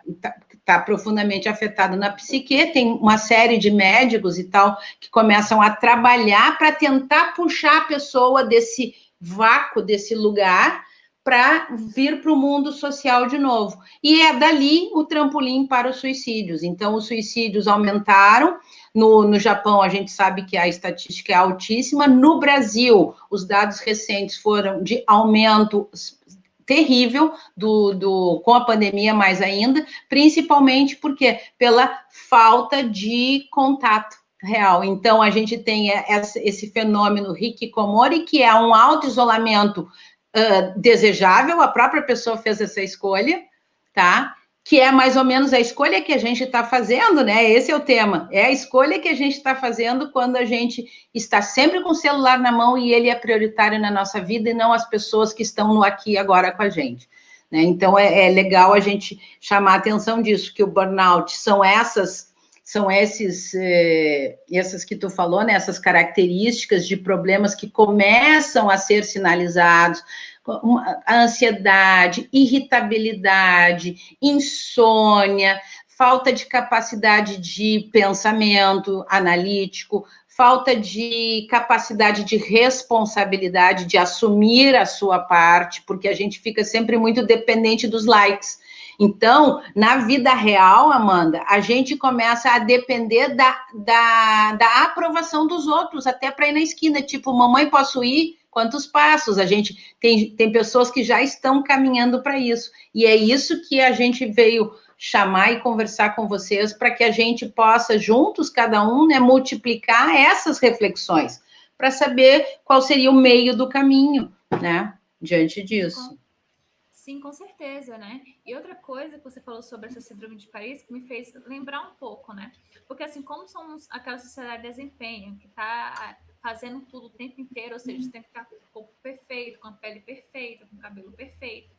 Speaker 1: está profundamente afetado na psique, tem uma série de médicos e tal que começam a trabalhar para tentar puxar a pessoa desse vácuo, desse lugar, para vir para o mundo social de novo. E é dali o trampolim para os suicídios. Então, os suicídios aumentaram. No Japão, a gente sabe que a estatística é altíssima. No Brasil, os dados recentes foram de aumento terrível com a pandemia mais ainda, principalmente porque pela falta de contato real. Então, a gente tem esse fenômeno hikikomori, que é um auto-isolamento desejável, a própria pessoa fez essa escolha, tá? Que é mais ou menos a escolha que a gente está fazendo, né? Esse é o tema. É a escolha que a gente está fazendo quando a gente está sempre com o celular na mão e ele é prioritário na nossa vida e não as pessoas que estão no aqui e agora com a gente. Né? Então, é legal a gente chamar a atenção disso, que o burnout são essas que tu falou, né? Essas características de problemas que começam a ser sinalizados, a ansiedade, irritabilidade, insônia, falta de capacidade de pensamento analítico, falta de capacidade de responsabilidade, de assumir a sua parte, porque a gente fica sempre muito dependente dos likes. Então, na vida real, Amanda, a gente começa a depender da aprovação dos outros, até para ir na esquina, tipo, mamãe, posso ir? Quantos passos? A gente tem pessoas que já estão caminhando para isso. E é isso que a gente veio chamar e conversar com vocês para que a gente possa, juntos, cada um, né, multiplicar essas reflexões, para saber qual seria o meio do caminho, né, diante disso.
Speaker 2: Sim, com certeza, né? E outra coisa que você falou sobre essa síndrome de Paris que me fez lembrar um pouco, né? Porque assim, como somos aquela sociedade de desempenho que está fazendo tudo o tempo inteiro, ou seja, tem que estar com o corpo perfeito, com a pele perfeita, com o cabelo perfeito.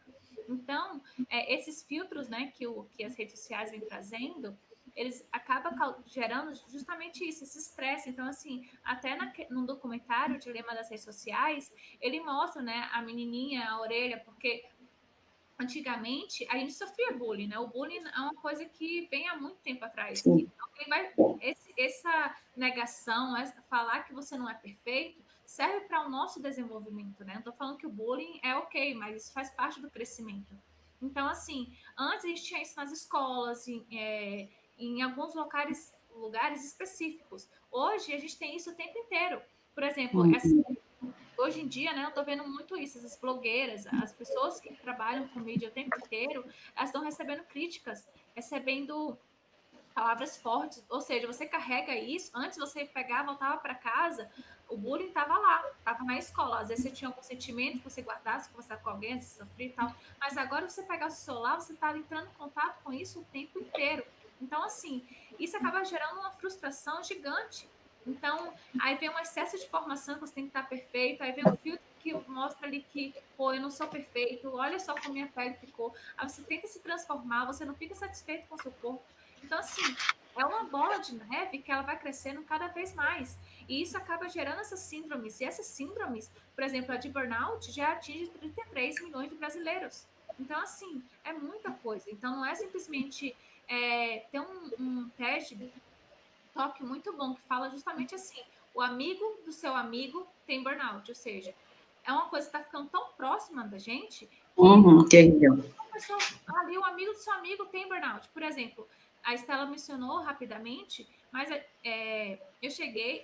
Speaker 2: Então, esses filtros, né, que as redes sociais vêm trazendo, eles acabam gerando justamente isso, esse estresse. Então, assim, até no documentário, O Dilema das Redes Sociais, ele mostra, né, a menininha, a orelha, porque antigamente, a gente sofria bullying, né? O bullying é uma coisa que vem há muito tempo atrás.
Speaker 1: Sim.
Speaker 2: Essa negação, falar que você não é perfeito, serve para o nosso desenvolvimento, né? Não estou falando que o bullying é ok, mas isso faz parte do crescimento. Então, assim, antes a gente tinha isso nas escolas, em alguns lugares específicos. Hoje, a gente tem isso o tempo inteiro. Por exemplo, hoje em dia, né, eu tô vendo muito isso, essas blogueiras, as pessoas que trabalham com mídia o tempo inteiro, elas estão recebendo críticas, recebendo palavras fortes, ou seja, você carrega isso, antes você pegar, voltava para casa, o bullying estava lá, estava na escola, às vezes você tinha algum sentimento que você guardasse, conversar com alguém, se sofrer e tal, mas agora você pegar o celular, você está entrando em contato com isso o tempo inteiro. Então, assim, isso acaba gerando uma frustração gigante. Então, aí vem um excesso de informação que você tem que estar perfeito, aí vem um filtro que mostra ali que, pô, eu não sou perfeito, olha só como minha pele ficou. Aí você tenta se transformar, você não fica satisfeito com o seu corpo. Então, assim, é uma bola de neve que ela vai crescendo cada vez mais. E isso acaba gerando essas síndromes. E essas síndromes, por exemplo, a de burnout, já atinge 33 milhões de brasileiros. Então, assim, é muita coisa. Então, não é simplesmente ter um TED Talk muito bom que fala justamente assim: o amigo do seu amigo tem burnout. Ou seja, é uma coisa que está ficando tão próxima da gente que
Speaker 1: terrível.
Speaker 2: pessoa, ali o amigo do seu amigo tem burnout. Por exemplo, a Estela mencionou rapidamente, mas eu cheguei,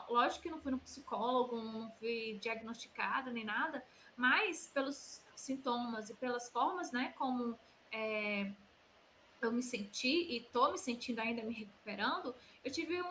Speaker 2: lógico que não fui no psicólogo, não fui diagnosticada nem nada, mas pelos sintomas e pelas formas, né, como eu me senti e tô me sentindo ainda me recuperando, eu tive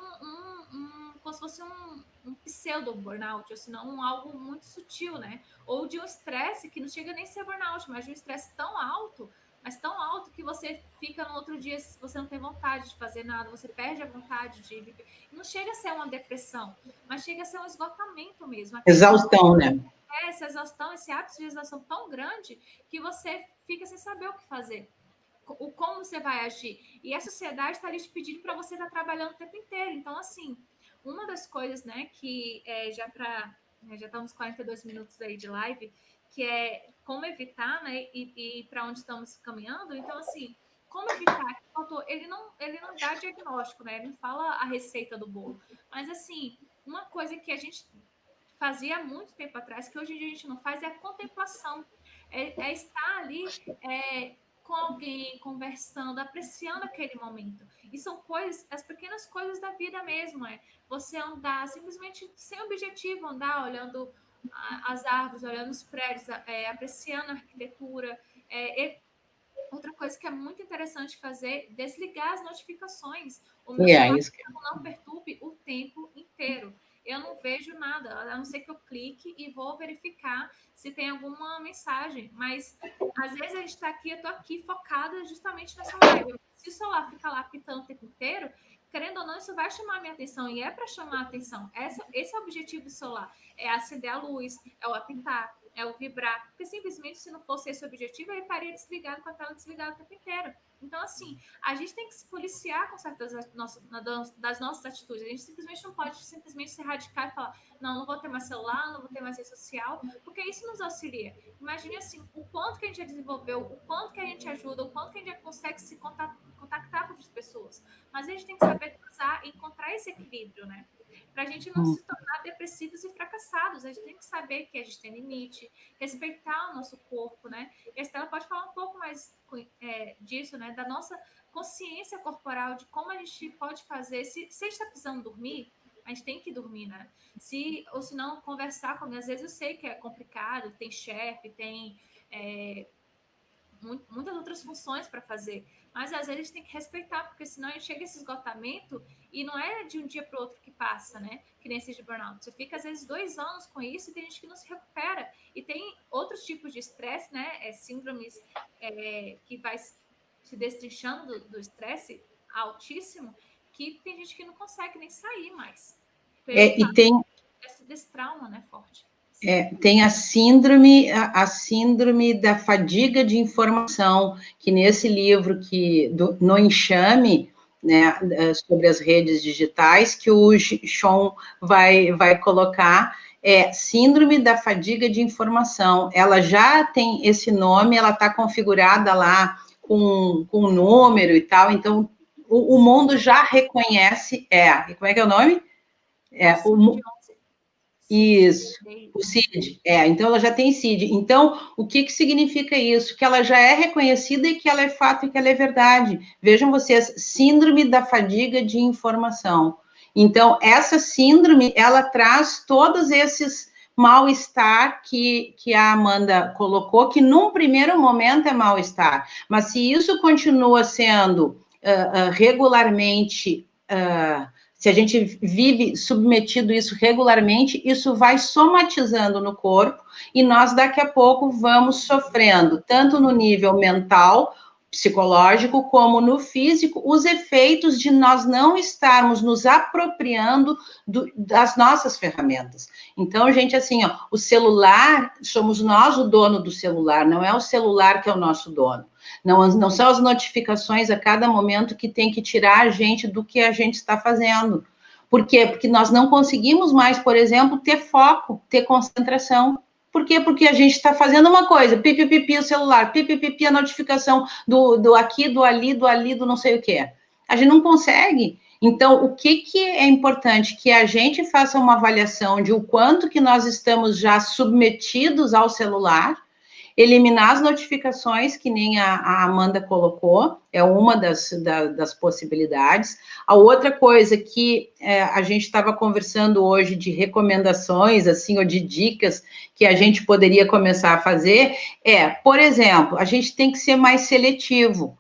Speaker 2: como se fosse um pseudo burnout, ou se não algo muito sutil, né? Ou de um estresse que não chega nem a ser burnout, mas de um estresse tão alto, mas tão alto que você fica no outro dia, você não tem vontade de fazer nada, você perde a vontade de viver. Não chega a ser uma depressão, mas chega a ser um esgotamento mesmo.
Speaker 1: Exaustão, né?
Speaker 2: Essa exaustão, esse hábito de exaustão tão grande que você fica sem saber o que fazer, como você vai agir. E a sociedade está ali te pedindo para você estar trabalhando o tempo inteiro. Então, assim, uma das coisas, né, que já estamos 42 minutos aí de live, que é como evitar, né, e para onde estamos caminhando. Então, assim, como evitar? Ele não dá diagnóstico, né? Ele não fala a receita do bolo. Mas, assim, uma coisa que a gente fazia há muito tempo atrás, que hoje em dia a gente não faz, é a contemplação. É estar ali com alguém, conversando, apreciando aquele momento. E são coisas, as pequenas coisas da vida mesmo. Você andar simplesmente sem objetivo, andar olhando as árvores, olhando os prédios, apreciando a arquitetura. Outra coisa que é muito interessante fazer, desligar as notificações. O meu celular não perturbe o tempo inteiro. Eu não vejo nada, a não ser que eu clique e vou verificar se tem alguma mensagem. Mas, às vezes, a gente está aqui, eu estou aqui focada justamente nessa live. Se o celular fica lá pitando o tempo inteiro, querendo ou não, isso vai chamar a minha atenção. E é para chamar a atenção. Esse é o objetivo do celular. É acender a luz, é o apitar, é o vibrar. Porque, simplesmente, se não fosse esse o objetivo, ele estaria desligado, com a tela desligada o tempo inteiro. Então, assim, a gente tem que se policiar com certas das nossas atitudes. A gente simplesmente não pode simplesmente se radicar e falar, não vou ter mais celular, não vou ter mais rede social, porque isso nos auxilia. Imagine, assim, o quanto que a gente já desenvolveu, o quanto que a gente ajuda, o quanto que a gente já consegue se contactar com outras pessoas. Mas a gente tem que saber usar e encontrar esse equilíbrio, né? Para a gente não se tornar depressivos e fracassados. A gente tem que saber que a gente tem limite, respeitar o nosso corpo, né? E a Estela pode falar um pouco mais disso, né? Da nossa consciência corporal, de como a gente pode fazer. Se a gente está precisando dormir, a gente tem que dormir, né? Ou se não, conversar com alguém. Às vezes eu sei que é complicado, tem chefe, tem muitas outras funções para fazer, mas às vezes a gente tem que respeitar, porque senão a gente chega a esse esgotamento e não é de um dia para o outro que passa, né? Que nem esse de burnout. Você fica, às vezes, 2 anos com isso e tem gente que não se recupera. E tem outros tipos de estresse, né? Síndromes que vai se destrinchando do estresse altíssimo, que tem gente que não consegue nem sair mais.
Speaker 1: E tem
Speaker 2: Desse trauma, né, forte.
Speaker 1: Tem a síndrome da fadiga de informação, que nesse livro No Enxame, né, sobre as redes digitais, que o Sean vai colocar, é Síndrome da Fadiga de Informação. Ela já tem esse nome, ela está configurada lá com número e tal, então o mundo já reconhece, como é que é o nome? Isso, o CID, então ela já tem CID. Então, o que significa isso? Que ela já é reconhecida e que ela é fato e que ela é verdade. Vejam vocês, Síndrome da Fadiga de Informação. Então, essa síndrome, ela traz todos esses mal-estar que a Amanda colocou, que num primeiro momento é mal-estar, mas se isso continua sendo regularmente se a gente vive submetido isso regularmente, isso vai somatizando no corpo e nós daqui a pouco vamos sofrendo, tanto no nível mental, psicológico, como no físico, os efeitos de nós não estarmos nos apropriando das nossas ferramentas. Então, gente, assim, o celular, somos nós o dono do celular, não é o celular que é o nosso dono. Não são as notificações a cada momento que tem que tirar a gente do que a gente está fazendo. Por quê? Porque nós não conseguimos mais, por exemplo, ter foco, ter concentração. Por quê? Porque a gente está fazendo uma coisa, pipi o celular, pipi a notificação do aqui, do ali, do não sei o quê. A gente não consegue. Então, o que é importante? Que a gente faça uma avaliação de o quanto que nós estamos já submetidos ao celular, eliminar as notificações, que nem a Amanda colocou, é uma das possibilidades. A outra coisa que a gente estava conversando hoje de recomendações, assim, ou de dicas que a gente poderia começar a fazer, por exemplo, a gente tem que ser mais seletivo.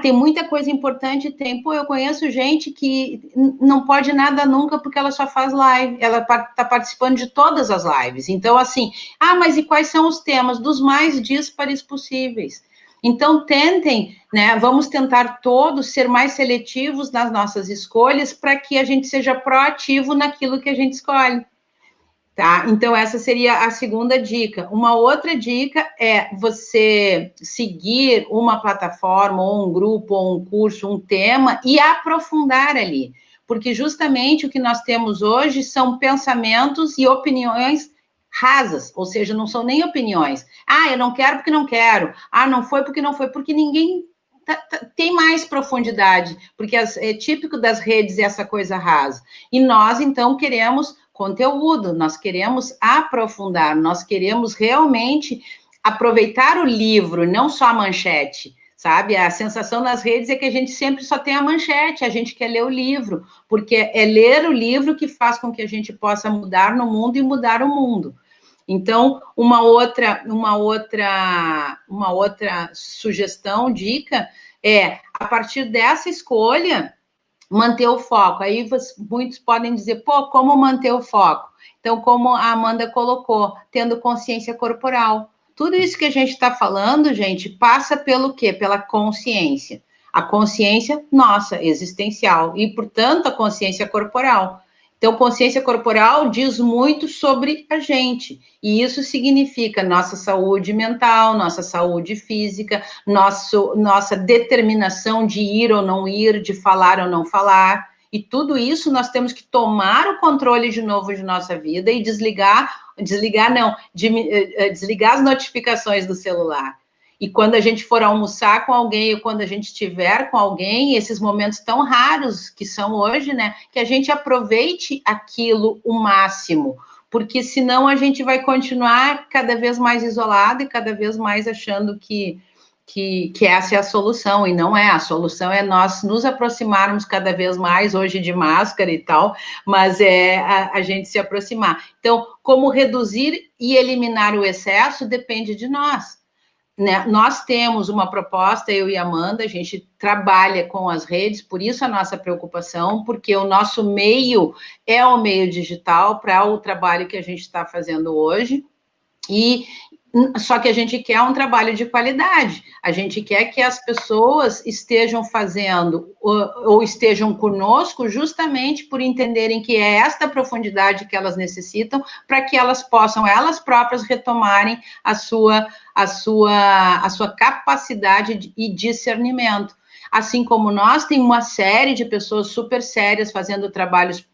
Speaker 1: Tem muita coisa importante, eu conheço gente que não pode nada nunca porque ela só faz live, ela está participando de todas as lives, então assim, mas e quais são os temas? Dos mais díspares possíveis. Então tentem, né, vamos tentar todos ser mais seletivos nas nossas escolhas para que a gente seja proativo naquilo que a gente escolhe. Tá? Então, essa seria a segunda dica. Uma outra dica é você seguir uma plataforma, ou um grupo, ou um curso, um tema, e aprofundar ali. Porque justamente o que nós temos hoje são pensamentos e opiniões rasas, ou seja, não são nem opiniões. Eu não quero porque não quero. Não foi porque ninguém tem mais profundidade, porque é típico das redes essa coisa rasa. E nós, então, queremos conteúdo, nós queremos aprofundar, nós queremos realmente aproveitar o livro, não só a manchete, sabe? A sensação nas redes é que a gente sempre só tem a manchete, a gente quer ler o livro, porque é ler o livro que faz com que a gente possa mudar no mundo e mudar o mundo. Então, uma outra sugestão, dica, a partir dessa escolha, manter o foco. Aí muitos podem dizer, como manter o foco? Então, como a Amanda colocou, tendo consciência corporal. Tudo isso que a gente está falando, gente, passa pelo quê? Pela consciência. A consciência nossa, existencial, e, portanto, a consciência corporal. Então, consciência corporal diz muito sobre a gente, e isso significa nossa saúde mental, nossa saúde física, nossa determinação de ir ou não ir, de falar ou não falar, e tudo isso nós temos que tomar o controle de novo de nossa vida e desligar as notificações do celular. E quando a gente for almoçar com alguém, ou quando a gente estiver com alguém, esses momentos tão raros que são hoje, né, que a gente aproveite aquilo o máximo, porque senão a gente vai continuar cada vez mais isolado e cada vez mais achando que essa é a solução, e não é. A solução é nós nos aproximarmos cada vez mais, hoje de máscara e tal, mas a gente se aproximar. Então, como reduzir e eliminar o excesso depende de nós. Né? Nós temos uma proposta, eu e a Amanda, a gente trabalha com as redes, por isso a nossa preocupação, porque o nosso meio é o meio digital para o trabalho que a gente está fazendo hoje, só que a gente quer um trabalho de qualidade, a gente quer que as pessoas estejam fazendo ou estejam conosco justamente por entenderem que é esta profundidade que elas necessitam para que elas possam, elas próprias, retomarem a sua capacidade e discernimento. assim como nós, tem uma série de pessoas super sérias fazendo trabalhos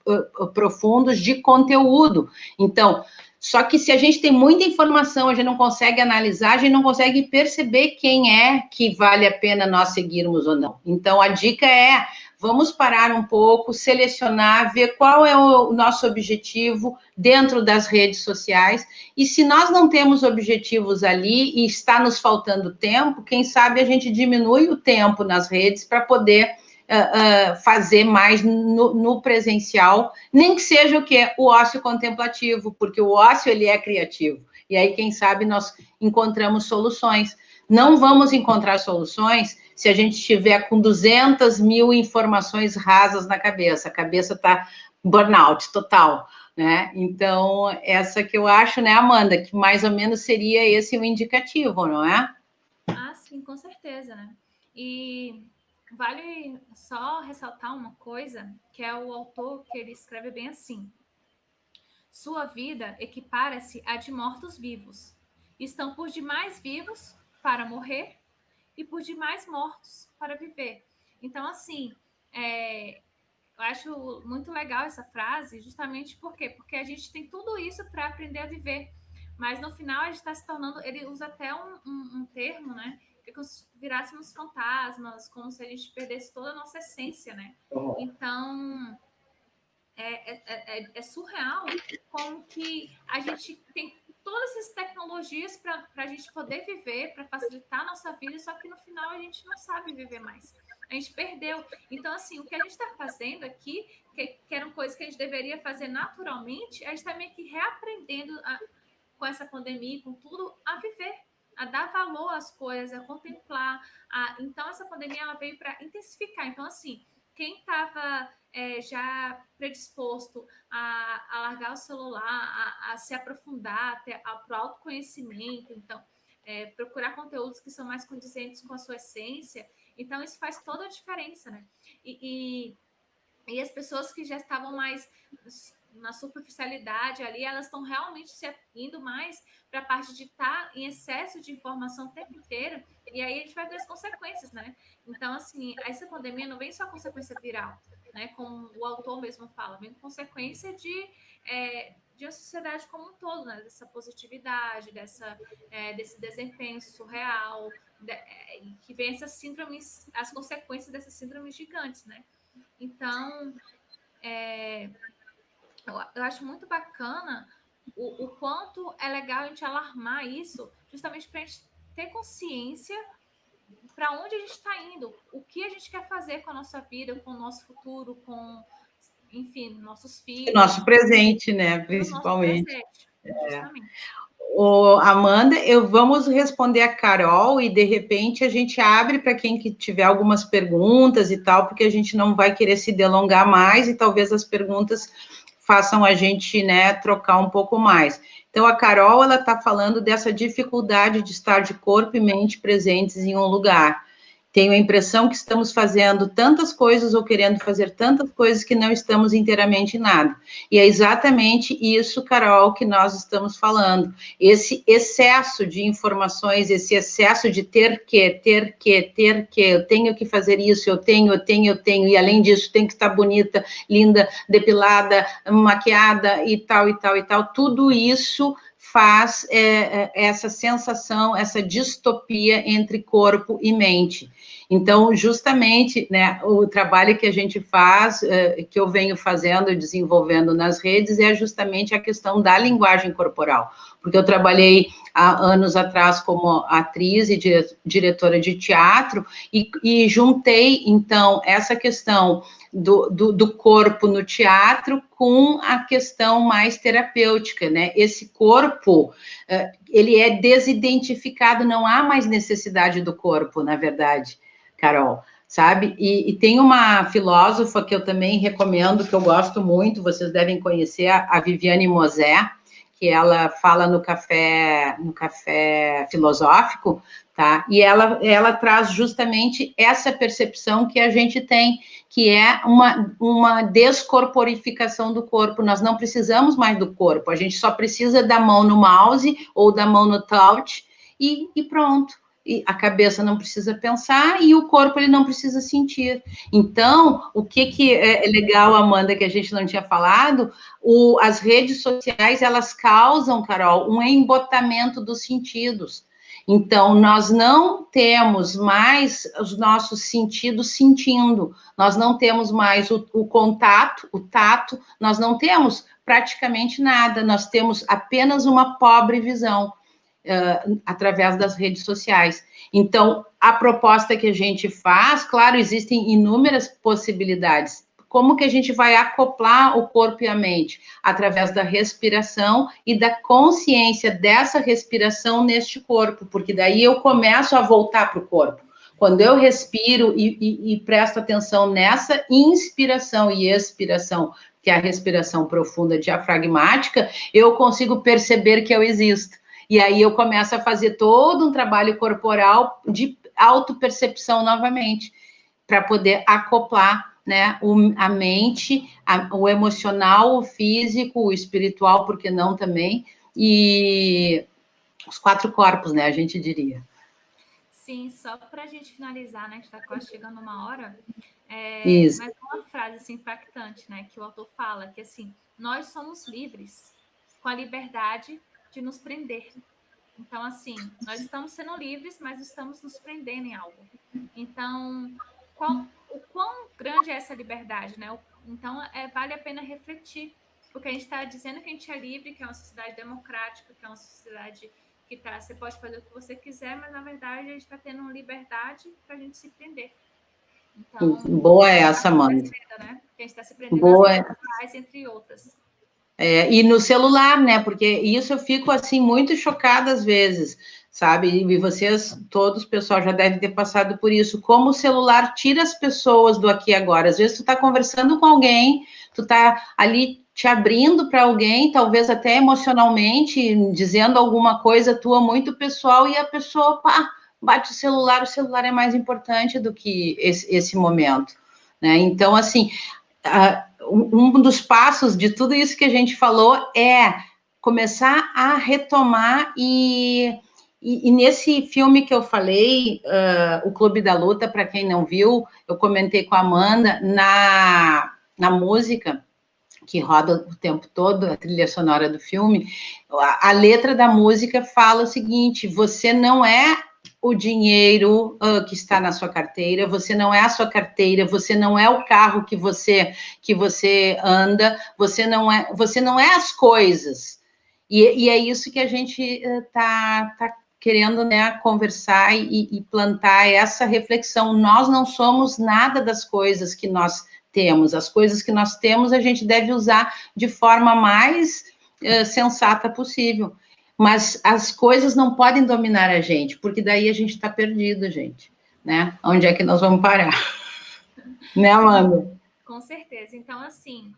Speaker 1: profundos de conteúdo. Então, só que se a gente tem muita informação, a gente não consegue analisar, a gente não consegue perceber quem é que vale a pena nós seguirmos ou não. Então, a dica é, vamos parar um pouco, selecionar, ver qual é o nosso objetivo dentro das redes sociais, e se nós não temos objetivos ali e está nos faltando tempo, quem sabe a gente diminui o tempo nas redes para poder fazer mais no presencial, nem que seja o quê? O ócio contemplativo, porque o ócio, ele é criativo. E aí, quem sabe, nós encontramos soluções. Não vamos encontrar soluções se a gente estiver com 200 mil informações rasas na cabeça. A cabeça está burnout total, né? Então, essa que eu acho, né, Amanda, que mais ou menos seria esse o indicativo, não é?
Speaker 2: Ah, sim, com certeza, né? E vale só ressaltar uma coisa, que é o autor que ele escreve bem assim: sua vida equipara-se à de mortos-vivos. Estão por demais vivos para morrer e por demais mortos para viver. Então, assim, eu acho muito legal essa frase, justamente por quê? Porque a gente tem tudo isso para aprender a viver. Mas no final a gente está se tornando. Ele usa até um termo, né? Que é como se virássemos fantasmas, como se a gente perdesse toda a nossa essência, né? Então é surreal como que a gente tem todas essas tecnologias para a gente poder viver, para facilitar a nossa vida, só que no final a gente não sabe viver mais. A gente perdeu. Então, assim, o que a gente está fazendo aqui, que eram coisas que a gente deveria fazer naturalmente, a gente está meio que reaprendendo com essa pandemia, com tudo, a viver, a dar valor às coisas, a contemplar. Então, essa pandemia ela veio para intensificar. Então, assim, quem estava já predisposto a largar o celular, a se aprofundar para o autoconhecimento, então, procurar conteúdos que são mais condizentes com a sua essência, então isso faz toda a diferença, né? E as pessoas que já estavam mais na superficialidade ali, elas estão realmente se indo mais para a parte de estar em excesso de informação o tempo inteiro, e aí a gente vai ver as consequências, né? Então, assim, essa pandemia não vem só consequência viral, né? Como o autor mesmo fala, vem consequência de uma sociedade como um todo, né? Dessa positividade, desse desempenho surreal, que vem essas síndromes, as consequências dessas síndromes gigantes, né? Então, eu acho muito bacana o quanto é legal a gente alarmar isso, justamente para a gente ter consciência para onde a gente está indo, o que a gente quer fazer com a nossa vida, com o nosso futuro, com, enfim, nossos filhos.
Speaker 1: Nosso presente, né, principalmente. Nosso presente, justamente. Amanda, vamos responder a Carol e, de repente, a gente abre para quem que tiver algumas perguntas e tal, porque a gente não vai querer se delongar mais e talvez as perguntas façam a gente, né, trocar um pouco mais. Então, a Carol, ela está falando dessa dificuldade de estar de corpo e mente presentes em um lugar. Tenho a impressão que estamos fazendo tantas coisas ou querendo fazer tantas coisas que não estamos inteiramente em nada. E é exatamente isso, Carol, que nós estamos falando. Esse excesso de informações, esse excesso de ter que, eu tenho que fazer isso, eu tenho, e além disso, tem que estar bonita, linda, depilada, maquiada e tal, tudo isso faz essa sensação, essa distopia entre corpo e mente. Então, justamente, né, o trabalho que a gente faz, que eu venho fazendo e desenvolvendo nas redes, é justamente a questão da linguagem corporal, porque eu trabalhei há anos atrás como atriz e diretora de teatro, e juntei, então, essa questão do corpo no teatro com a questão mais terapêutica, né? Esse corpo, ele é desidentificado, não há mais necessidade do corpo, na verdade, Carol, sabe? E tem uma filósofa que eu também recomendo, que eu gosto muito, vocês devem conhecer, a Viviane Mosé, que ela fala no café filosófico, tá? E ela traz justamente essa percepção que a gente tem, que é uma descorporificação do corpo. Nós não precisamos mais do corpo, a gente só precisa da mão no mouse ou da mão no touch e pronto. e a cabeça não precisa pensar e o corpo ele não precisa sentir. Então, o que é legal, Amanda, que a gente não tinha falado, as redes sociais, elas causam, Carol, um embotamento dos sentidos. Então, nós não temos mais os nossos sentidos sentindo, nós não temos mais o contato, o tato, nós não temos praticamente nada, nós temos apenas uma pobre visão. Através das redes sociais. Então, a proposta que a gente faz, claro, existem inúmeras possibilidades. Como que a gente vai acoplar o corpo e a mente? Através da respiração e da consciência dessa respiração neste corpo, porque daí eu começo a voltar para o corpo. Quando eu respiro e presto atenção nessa inspiração e expiração, que é a respiração profunda diafragmática, eu consigo perceber que eu existo. E aí eu começo a fazer todo um trabalho corporal de autopercepção novamente, para poder acoplar, né, a mente, o emocional, o físico, o espiritual, por que não também, e os 4 corpos, né, a gente diria.
Speaker 2: Sim, só para a gente finalizar, né, que está quase chegando uma hora,
Speaker 1: Isso.
Speaker 2: mas uma frase assim, impactante, né, que o autor fala, que assim, nós somos livres com a liberdade de nos prender. Então, assim, nós estamos sendo livres, mas estamos nos prendendo em algo. Então, o quão grande é essa liberdade, né? Então, vale a pena refletir, porque a gente está dizendo que a gente é livre, que é uma sociedade democrática, que é uma sociedade que você pode fazer o que você quiser, mas na verdade a gente está tendo uma liberdade para a gente se prender. Então,
Speaker 1: boa essa, Amanda.
Speaker 2: Né? A gente está se prendendo
Speaker 1: boa.
Speaker 2: nas redes sociais, entre outras.
Speaker 1: E no celular, né? Porque isso eu fico, assim, muito chocada às vezes, sabe? E vocês, todos, pessoal, já devem ter passado por isso. Como o celular tira as pessoas do aqui e agora. Às vezes tu tá conversando com alguém, tu tá ali te abrindo para alguém, talvez até emocionalmente, dizendo alguma coisa tua muito pessoal, e a pessoa, pá, bate o celular é mais importante do que esse momento, né? Então, assim, um dos passos de tudo isso que a gente falou é começar a retomar e nesse filme que eu falei, o Clube da Luta, para quem não viu, eu comentei com a Amanda, na música que roda o tempo todo, a trilha sonora do filme, a letra da música fala o seguinte: você não é o dinheiro que está na sua carteira, você não é a sua carteira, você não é o carro que você anda, você não é as coisas. E é isso que a gente está querendo, né, conversar e plantar essa reflexão. Nós não somos nada das coisas que nós temos. As coisas que nós temos a gente deve usar de forma mais sensata possível. Mas as coisas não podem dominar a gente, porque daí a gente está perdido, gente, né? Onde é que nós vamos parar? Né, Amanda?
Speaker 2: Com certeza. Então, assim,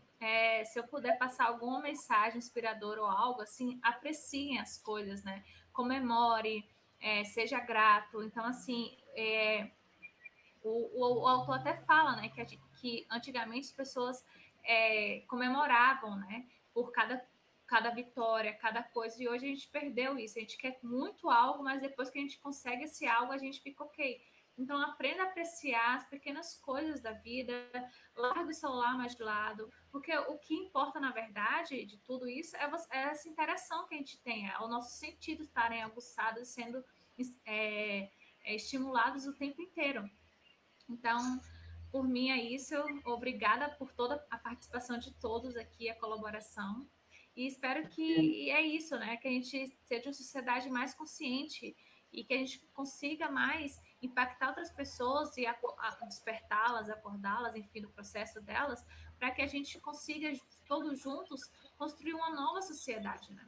Speaker 2: se eu puder passar alguma mensagem inspiradora ou algo, assim, apreciem as coisas, né? Comemore, seja grato. Então, assim, o autor até fala, né, que antigamente as pessoas comemoravam, né, por cada vitória, cada coisa, e hoje a gente perdeu isso. A gente quer muito algo, mas depois que a gente consegue esse algo, a gente fica ok. Então, aprenda a apreciar as pequenas coisas da vida, larga o celular mais de lado, porque o que importa, na verdade, de tudo isso é essa interação que a gente tem, é os nossos sentidos estarem aguçados, sendo estimulados o tempo inteiro. Então, por mim é isso. Obrigada por toda a participação de todos aqui, a colaboração. E espero que é isso, né? Que a gente seja uma sociedade mais consciente e que a gente consiga mais impactar outras pessoas e despertá-las, acordá-las, enfim, do processo delas, para que a gente consiga, todos juntos, construir uma nova sociedade, né?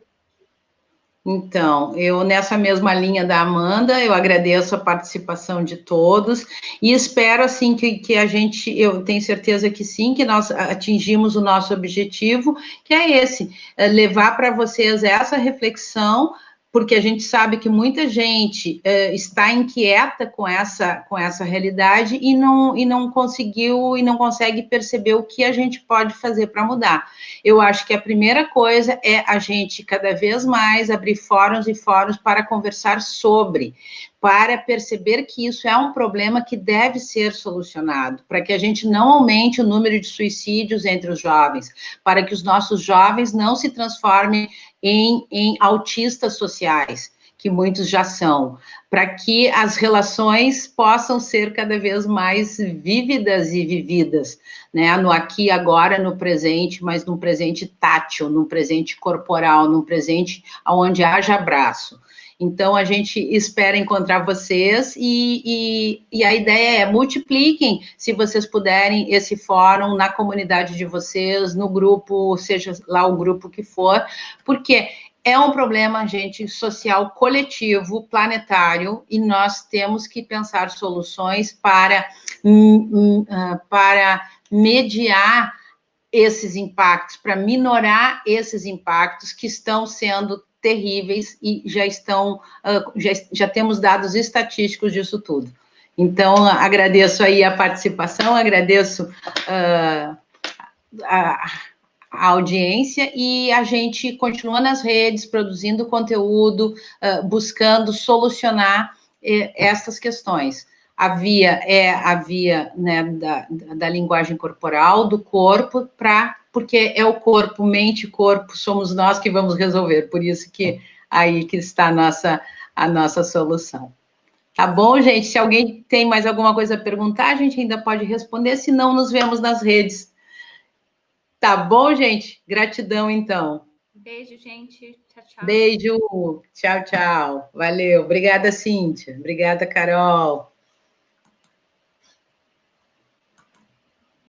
Speaker 1: Então, eu nessa mesma linha da Amanda, eu agradeço a participação de todos e espero, assim, que a gente, eu tenho certeza que sim, que nós atingimos o nosso objetivo, que é esse, levar para vocês essa reflexão, porque a gente sabe que muita gente está inquieta com essa realidade e não consegue perceber o que a gente pode fazer para mudar. Eu acho que a primeira coisa é a gente cada vez mais abrir fóruns e fóruns para conversar sobre, para perceber que isso é um problema que deve ser solucionado, para que a gente não aumente o número de suicídios entre os jovens, para que os nossos jovens não se transformem em autistas sociais, que muitos já são, para que as relações possam ser cada vez mais vívidas e vividas, né? No aqui, agora, no presente, mas num presente tátil, num presente corporal, num presente onde haja abraço. Então, a gente espera encontrar vocês e a ideia é multipliquem, se vocês puderem, esse fórum na comunidade de vocês, no grupo, seja lá o grupo que for, porque é um problema, gente, social coletivo, planetário, e nós temos que pensar soluções para mediar esses impactos, para minorar esses impactos que estão sendo terríveis e já temos dados estatísticos disso tudo. Então, agradeço aí a participação, agradeço a audiência, e a gente continua nas redes, produzindo conteúdo, buscando solucionar essas questões. A via é a via, né, da linguagem corporal, do corpo, porque é o corpo, mente e corpo, somos nós que vamos resolver, por isso que aí que está a nossa solução. Tá bom, gente? Se alguém tem mais alguma coisa a perguntar, a gente ainda pode responder, se não, nos vemos nas redes. Tá bom, gente? Gratidão, então.
Speaker 2: Beijo, gente. Tchau, tchau.
Speaker 1: Beijo. Tchau, tchau. Valeu. Obrigada, Cíntia. Obrigada, Carol.